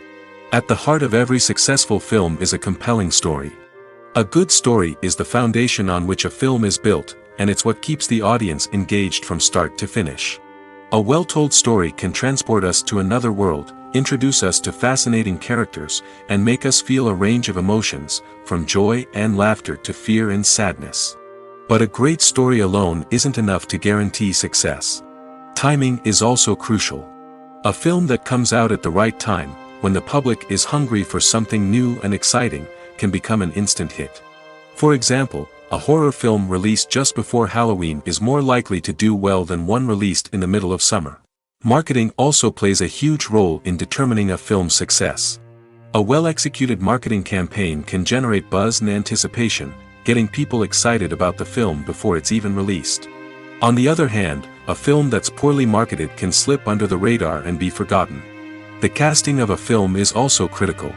At the heart of every successful film is a compelling story. A good story is the foundation on which a film is built, and it's what keeps the audience engaged from start to finish. A well-told story can transport us to another world, introduce us to fascinating characters, and make us feel a range of emotions, from joy and laughter to fear and sadness. But a great story alone isn't enough to guarantee success. Timing is also crucial. A film that comes out at the right time, when the public is hungry for something new and exciting, can become an instant hit. For example, a horror film released just before Halloween is more likely to do well than one released in the middle of summer. Marketing also plays a huge role in determining a film's success. A well-executed marketing campaign can generate buzz and anticipation, getting people excited about the film before it's even released. On the other hand, a film that's poorly marketed can slip under the radar and be forgotten. The casting of a film is also critical.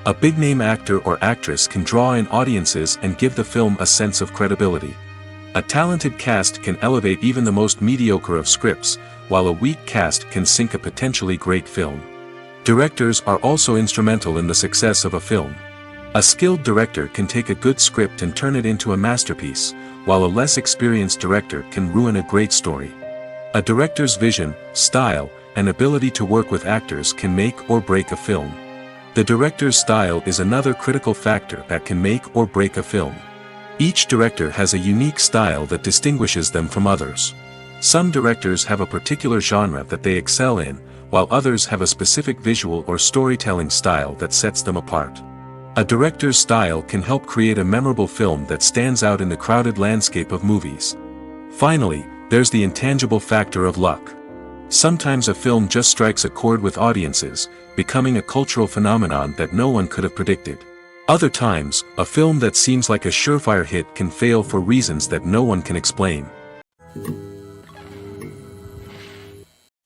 A big-name actor or actress can draw in audiences and give the film a sense of credibility. A talented cast can elevate even the most mediocre of scripts, while a weak cast can sink a potentially great film. Directors are also instrumental in the success of a film. A skilled director can take a good script and turn it into a masterpiece, while a less experienced director can ruin a great story. A director's vision, style, and ability to work with actors can make or break a film. The director's style is another critical factor that can make or break a film. Each director has a unique style that distinguishes them from others. Some directors have a particular genre that they excel in, while others have a specific visual or storytelling style that sets them apart. A director's style can help create a memorable film that stands out in the crowded landscape of movies. Finally, there's the intangible factor of luck. Sometimes a film just strikes a chord with audiences, becoming a cultural phenomenon that no one could have predicted. Other times, a film that seems like a surefire hit can fail for reasons that no one can explain.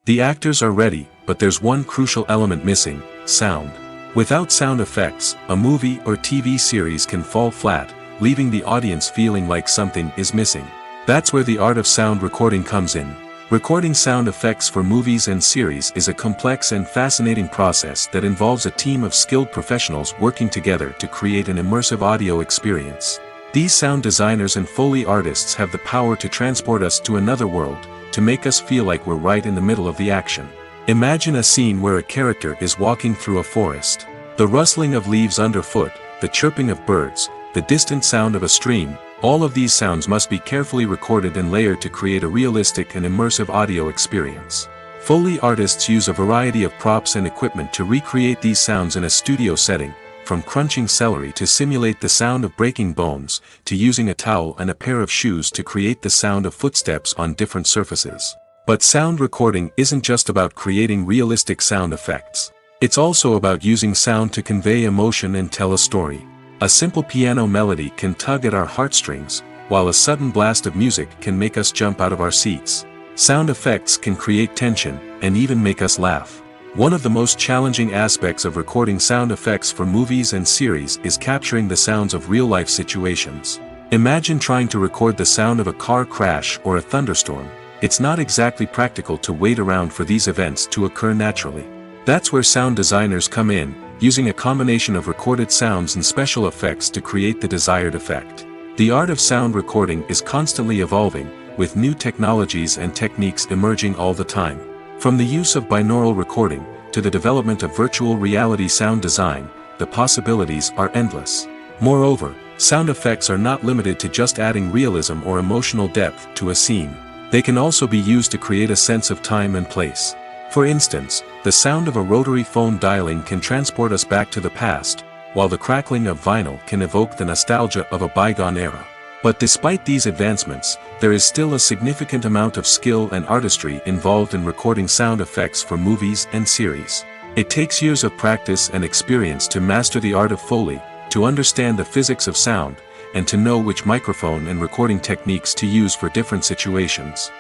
The actors are ready, but there's one crucial element missing: sound. Without sound effects, a movie or TV series can fall flat, leaving the audience feeling like something is missing. That's where the art of sound recording comes in. Recording sound effects for movies and series is a complex and fascinating process that involves a team of skilled professionals working together to create an immersive audio experience. These sound designers and Foley artists have the power to transport us to another world, to make us feel like we're right in the middle of the action. Imagine a scene where a character is walking through a forest. The rustling of leaves underfoot, the chirping of birds, the distant sound of a stream, all of these sounds must be carefully recorded and layered to create a realistic and immersive audio experience. Foley artists use a variety of props and equipment to recreate these sounds in a studio setting, from crunching celery to simulate the sound of breaking bones, to using a towel and a pair of shoes to create the sound of footsteps on different surfaces. But sound recording isn't just about creating realistic sound effects. It's also about using sound to convey emotion and tell a story. A simple piano melody can tug at our heartstrings, while a sudden blast of music can make us jump out of our seats. Sound effects can create tension, and even make us laugh. One of the most challenging aspects of recording sound effects for movies and series is capturing the sounds of real-life situations. Imagine trying to record the sound of a car crash or a thunderstorm. It's not exactly practical to wait around for these events to occur naturally. That's where sound designers come in, using a combination of recorded sounds and special effects to create the desired effect. The art of sound recording is constantly evolving, with new technologies and techniques emerging all the time. From the use of binaural recording, to the development of virtual reality sound design, the possibilities are endless. Moreover, sound effects are not limited to just adding realism or emotional depth to a scene. They can also be used to create a sense of time and place. For instance, the sound of a rotary phone dialing can transport us back to the past, while the crackling of vinyl can evoke the nostalgia of a bygone era. But despite these advancements, there is still a significant amount of skill and artistry involved in recording sound effects for movies and series. It takes years of practice and experience to master the art of Foley, to understand the physics of sound, and to know which microphone and recording techniques to use for different situations.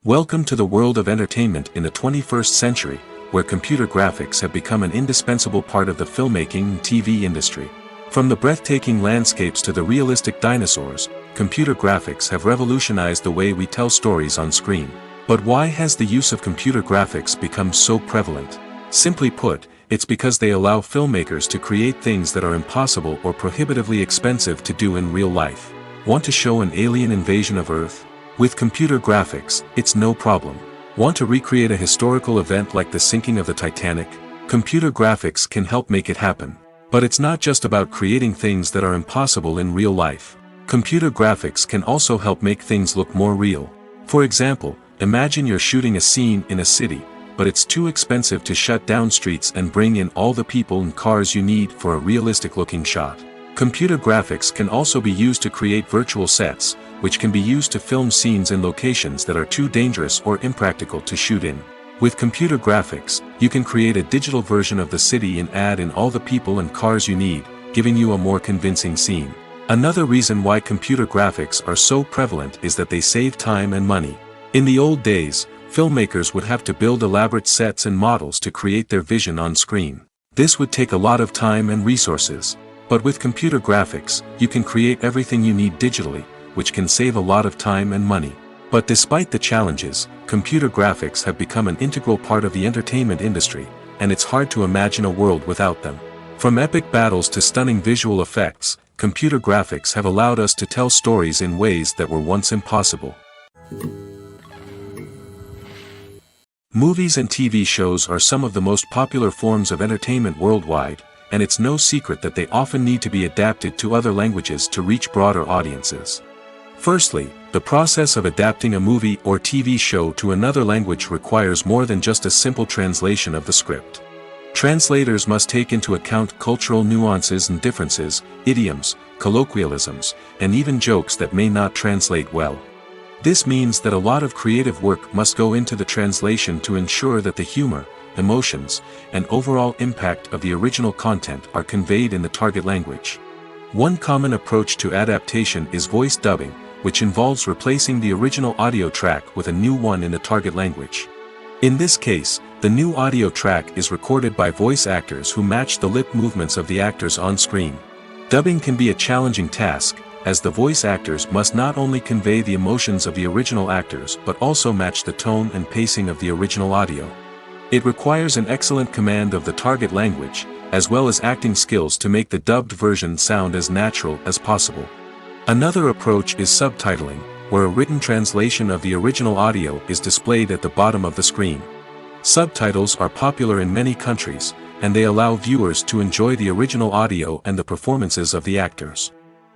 Welcome to the world of entertainment in the 21st century, where computer graphics have become an indispensable part of the filmmaking and TV industry. From the breathtaking landscapes to the realistic dinosaurs, computer graphics have revolutionized the way we tell stories on screen. But why has the use of computer graphics become so prevalent? Simply put, it's because they allow filmmakers to create things that are impossible or prohibitively expensive to do in real life. Want to show an alien invasion of Earth? With computer graphics, it's no problem. Want to recreate a historical event like the sinking of the Titanic? Computer graphics can help make it happen. But it's not just about creating things that are impossible in real life. Computer graphics can also help make things look more real. For example, imagine you're shooting a scene in a city, but it's too expensive to shut down streets and bring in all the people and cars you need for a realistic-looking shot. Computer graphics can also be used to create virtual sets, which can be used to film scenes in locations that are too dangerous or impractical to shoot in. With computer graphics, you can create a digital version of the city and add in all the people and cars you need, giving you a more convincing scene. Another reason why computer graphics are so prevalent is that they save time and money. In the old days, filmmakers would have to build elaborate sets and models to create their vision on screen. This would take a lot of time and resources. But with computer graphics, you can create everything you need digitally, which can save a lot of time and money. But despite the challenges, computer graphics have become an integral part of the entertainment industry, and it's hard to imagine a world without them. From epic battles to stunning visual effects, computer graphics have allowed us to tell stories in ways that were once impossible. Movies and TV shows are some of the most popular forms of entertainment worldwide, and it's no secret that they often need to be adapted to other languages to reach broader audiences. Firstly, the process of adapting a movie or TV show to another language requires more than just a simple translation of the script. Translators must take into account cultural nuances and differences, idioms, colloquialisms, and even jokes that may not translate well. This means that a lot of creative work must go into the translation to ensure that the humor, emotions, and overall impact of the original content are conveyed in the target language. One common approach to adaptation is voice dubbing, which involves replacing the original audio track with a new one in the target language. In this case, the new audio track is recorded by voice actors who match the lip movements of the actors on screen. Dubbing can be a challenging task, as the voice actors must not only convey the emotions of the original actors but also match the tone and pacing of the original audio. It requires an excellent command of the target language, as well as acting skills to make the dubbed version sound as natural as possible. Another approach is subtitling, where a written translation of the original audio is displayed at the bottom of the screen. Subtitles are popular in many countries, and they allow viewers to enjoy the original audio and the performances of the actors.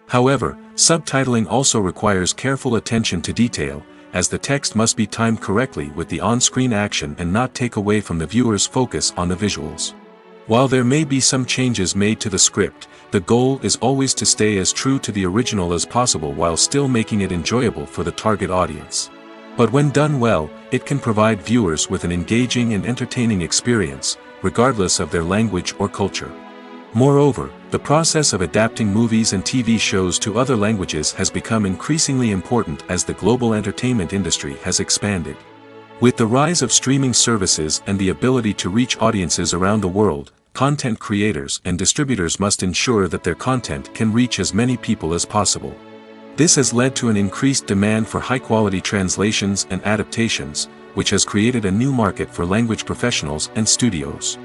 However, subtitling also requires careful attention to detail, as the text must be timed correctly with the on-screen action and not take away from the viewer's focus on the visuals. While there may be some changes made to the script, the goal is always to stay as true to the original as possible while still making it enjoyable for the target audience. But when done well, it can provide viewers with an engaging and entertaining experience, regardless of their language or culture. Moreover, the process of adapting movies and TV shows to other languages has become increasingly important as the global entertainment industry has expanded. With the rise of streaming services and the ability to reach audiences around the world, content creators and distributors must ensure that their content can reach as many people as possible. This has led to an increased demand for high-quality translations and adaptations, which has created a new market for language professionals and studios.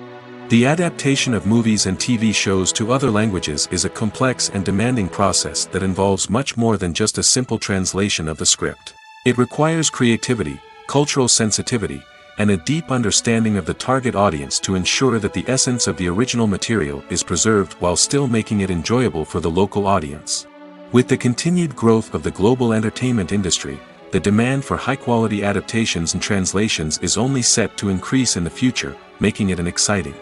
The adaptation of movies and TV shows to other languages is a complex and demanding process that involves much more than just a simple translation of the script. It requires creativity, cultural sensitivity, and a deep understanding of the target audience to ensure that the essence of the original material is preserved while still making it enjoyable for the local audience. With the continued growth of the global entertainment industry, the demand for high-quality adaptations and translations is only set to increase in the future, making it an exciting.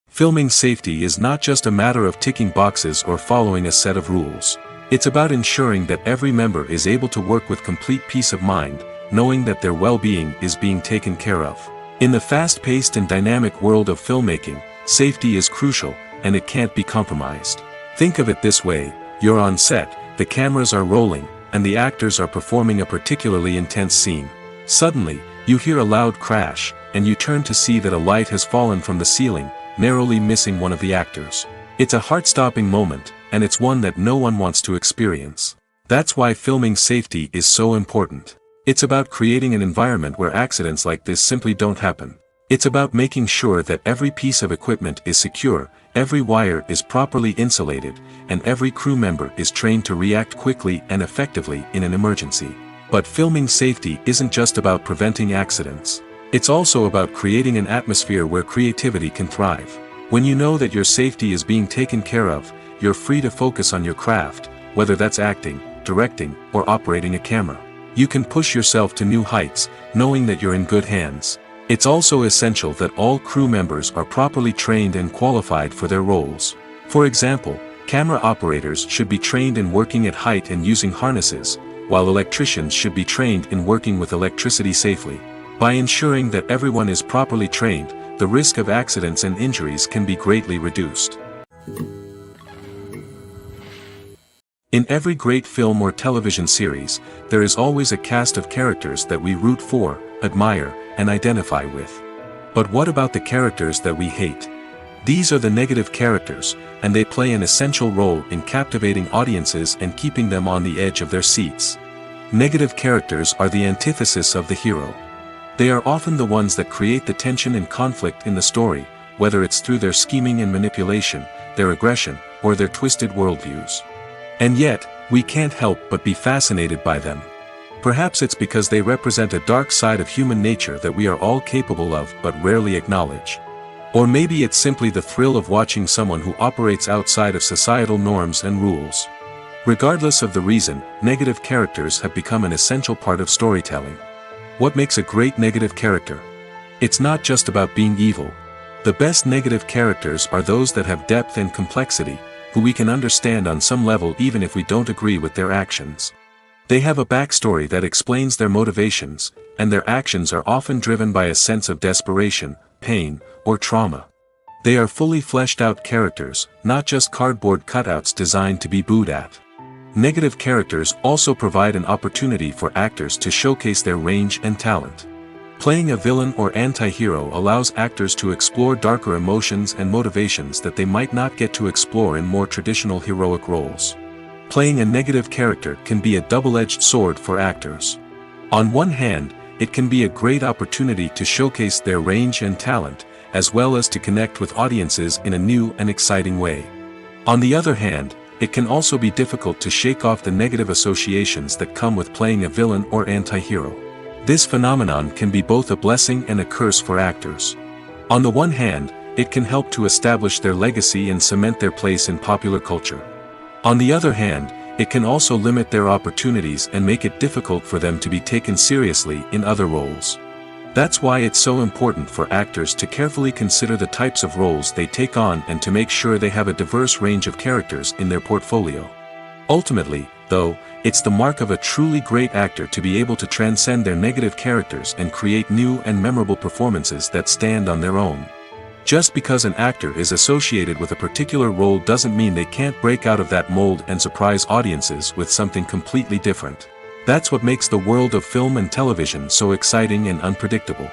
Filming safety is not just a matter of ticking boxes or following a set of rules. It's about ensuring that every member is able to work with complete peace of mind, knowing that their well-being is being taken care of. In the fast-paced and dynamic world of filmmaking, safety is crucial, and it can't be compromised. Think of it this way: you're on set, the cameras are rolling, and the actors are performing a particularly intense scene. Suddenly, you hear a loud crash, and you turn to see that a light has fallen from the ceiling, narrowly missing one of the actors. It's a heart-stopping moment, and it's one that no one wants to experience. That's why filming safety is so important. It's about creating an environment where accidents like this simply don't happen. It's about making sure that every piece of equipment is secure, every wire is properly insulated, and every crew member is trained to react quickly and effectively in an emergency. But filming safety isn't just about preventing accidents. It's also about creating an atmosphere where creativity can thrive. When you know that your safety is being taken care of, you're free to focus on your craft, whether that's acting, directing, or operating a camera. You can push yourself to new heights, knowing that you're in good hands. It's also essential that all crew members are properly trained and qualified for their roles. For example, camera operators should be trained in working at height and using harnesses, while electricians should be trained in working with electricity safely. By ensuring that everyone is properly trained, the risk of accidents and injuries can be greatly reduced. In every great film or television series, there is always a cast of characters that we root for, admire, and identify with. But what about the characters that we hate? These are the negative characters, and they play an essential role in captivating audiences and keeping them on the edge of their seats. Negative characters are the antithesis of the hero. They are often the ones that create the tension and conflict in the story, whether it's through their scheming and manipulation, their aggression, or their twisted worldviews. And yet, we can't help but be fascinated by them. Perhaps it's because they represent a dark side of human nature that we are all capable of but rarely acknowledge. Or maybe it's simply the thrill of watching someone who operates outside of societal norms and rules. Regardless of the reason, negative characters have become an essential part of storytelling. What makes a great negative character? It's not just about being evil. The best negative characters are those that have depth and complexity, who we can understand on some level even if we don't agree with their actions. They have a backstory that explains their motivations, and their actions are often driven by a sense of desperation, pain, or trauma. They are fully fleshed out characters, not just cardboard cutouts designed to be booed at. Negative characters also provide an opportunity for actors to showcase their range and talent. Playing a villain or anti-hero allows actors to explore darker emotions and motivations that they might not get to explore in more traditional heroic roles. Playing a negative character can be a double-edged sword for actors. On one hand, it can be a great opportunity to showcase their range and talent, as well as to connect with audiences in a new and exciting way. On the other hand, it can also be difficult to shake off the negative associations that come with playing a villain or anti-hero. This phenomenon can be both a blessing and a curse for actors. On the one hand, it can help to establish their legacy and cement their place in popular culture. On the other hand, it can also limit their opportunities and make it difficult for them to be taken seriously in other roles. That's why it's so important for actors to carefully consider the types of roles they take on and to make sure they have a diverse range of characters in their portfolio. Ultimately, though, it's the mark of a truly great actor to be able to transcend their negative characters and create new and memorable performances that stand on their own. Just because an actor is associated with a particular role doesn't mean they can't break out of that mold and surprise audiences with something completely different. That's what makes the world of film and television so exciting and unpredictable.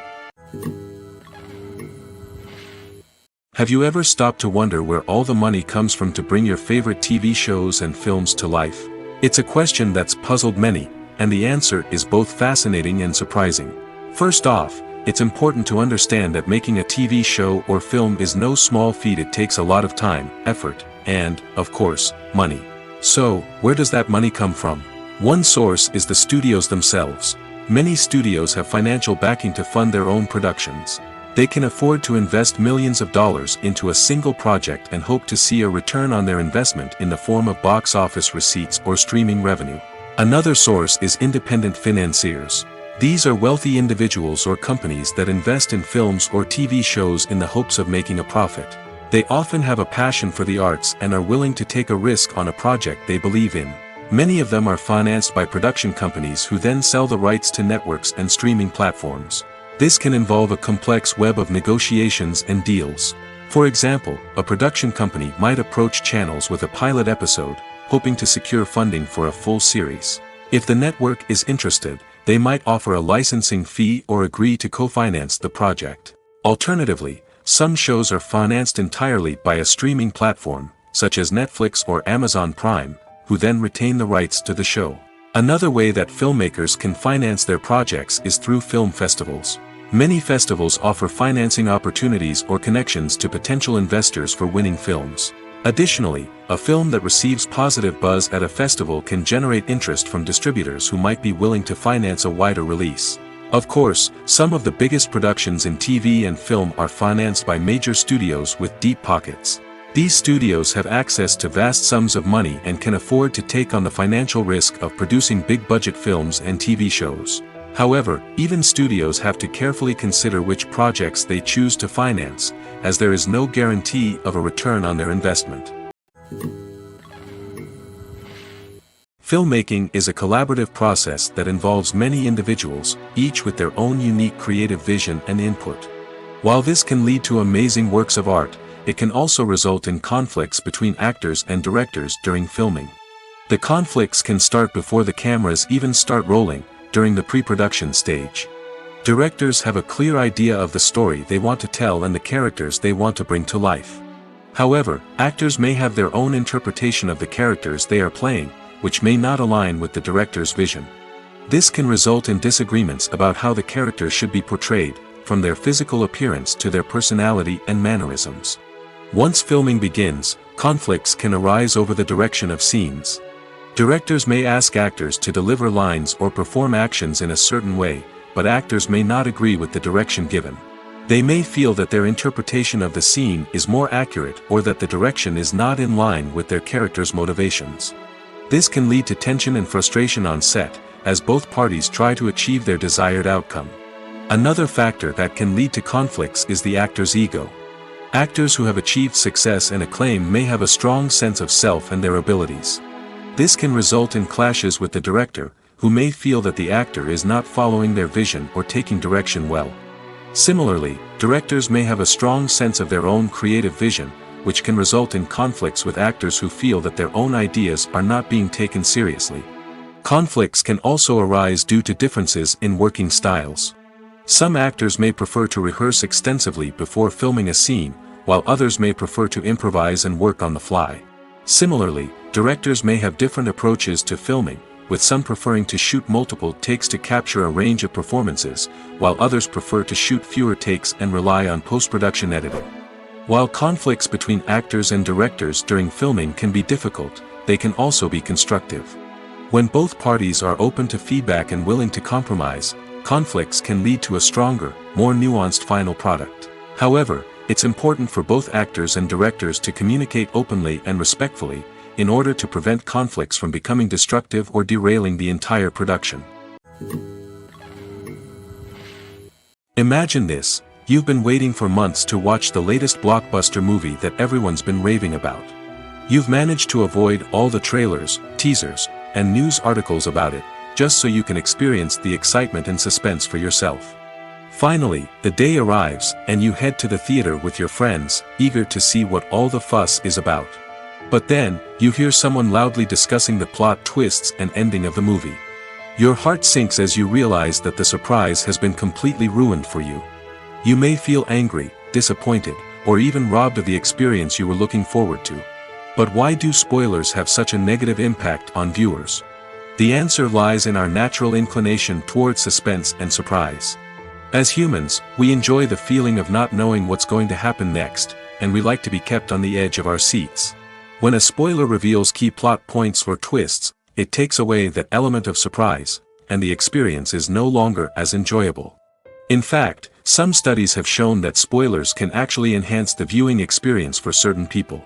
Have you ever stopped to wonder where all the money comes from to bring your favorite TV shows and films to life? It's a question that's puzzled many, and the answer is both fascinating and surprising. First off, it's important to understand that making a TV show or film is no small feat. It takes a lot of time, effort, and, of course, money. So, where does that money come from? One source is the studios themselves. Many studios have financial backing to fund their own productions. They can afford to invest millions of dollars into a single project and hope to see a return on their investment in the form of box office receipts or streaming revenue. Another source is independent financiers. These are wealthy individuals or companies that invest in films or TV shows in the hopes of making a profit. They often have a passion for the arts and are willing to take a risk on a project they believe in. Many of them are financed by production companies who then sell the rights to networks and streaming platforms. This can involve a complex web of negotiations and deals. For example, a production company might approach channels with a pilot episode, hoping to secure funding for a full series. If the network is interested, they might offer a licensing fee or agree to co-finance the project. Alternatively, some shows are financed entirely by a streaming platform, such as Netflix or Amazon Prime, who then retain the rights to the show. Another way that filmmakers can finance their projects is through film festivals. Many festivals offer financing opportunities or connections to potential investors for winning films. Additionally, a film that receives positive buzz at a festival can generate interest from distributors who might be willing to finance a wider release. Of course, some of the biggest productions in TV and film are financed by major studios with deep pockets. These studios have access to vast sums of money and can afford to take on the financial risk of producing big-budget films and TV shows. However, even studios have to carefully consider which projects they choose to finance, as there is no guarantee of a return on their investment. Filmmaking is a collaborative process that involves many individuals, each with their own unique creative vision and input. While this can lead to amazing works of art, it can also result in conflicts between actors and directors during filming. The conflicts can start before the cameras even start rolling, during the pre-production stage. Directors have a clear idea of the story they want to tell and the characters they want to bring to life. However, actors may have their own interpretation of the characters they are playing, which may not align with the director's vision. This can result in disagreements about how the characters should be portrayed, from their physical appearance to their personality and mannerisms. Once filming begins, conflicts can arise over the direction of scenes. Directors may ask actors to deliver lines or perform actions in a certain way, but actors may not agree with the direction given. They may feel that their interpretation of the scene is more accurate or that the direction is not in line with their character's motivations. This can lead to tension and frustration on set, as both parties try to achieve their desired outcome. Another factor that can lead to conflicts is the actor's ego. Actors who have achieved success and acclaim may have a strong sense of self and their abilities. This can result in clashes with the director, who may feel that the actor is not following their vision or taking direction well. Similarly, directors may have a strong sense of their own creative vision, which can result in conflicts with actors who feel that their own ideas are not being taken seriously. Conflicts can also arise due to differences in working styles. Some actors may prefer to rehearse extensively before filming a scene, while others may prefer to improvise and work on the fly. Similarly, directors may have different approaches to filming, with some preferring to shoot multiple takes to capture a range of performances, while others prefer to shoot fewer takes and rely on post-production editing. While conflicts between actors and directors during filming can be difficult, they can also be constructive. When both parties are open to feedback and willing to compromise, conflicts can lead to a stronger, more nuanced final product. However, it's important for both actors and directors to communicate openly and respectfully, in order to prevent conflicts from becoming destructive or derailing the entire production. Imagine this: you've been waiting for months to watch the latest blockbuster movie that everyone's been raving about. You've managed to avoid all the trailers, teasers, and news articles about it, just so you can experience the excitement and suspense for yourself. Finally, the day arrives, and you head to the theater with your friends, eager to see what all the fuss is about. But then, you hear someone loudly discussing the plot twists and ending of the movie. Your heart sinks as you realize that the surprise has been completely ruined for you. You may feel angry, disappointed, or even robbed of the experience you were looking forward to. But why do spoilers have such a negative impact on viewers? The answer lies in our natural inclination towards suspense and surprise. As humans, we enjoy the feeling of not knowing what's going to happen next, and we like to be kept on the edge of our seats. When a spoiler reveals key plot points or twists, it takes away that element of surprise, and the experience is no longer as enjoyable. In fact, some studies have shown that spoilers can actually enhance the viewing experience for certain people.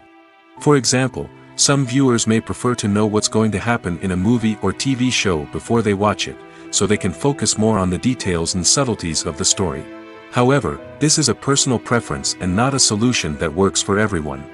For example, some viewers may prefer to know what's going to happen in a movie or TV show before they watch it, so they can focus more on the details and subtleties of the story. However, this is a personal preference and not a solution that works for everyone.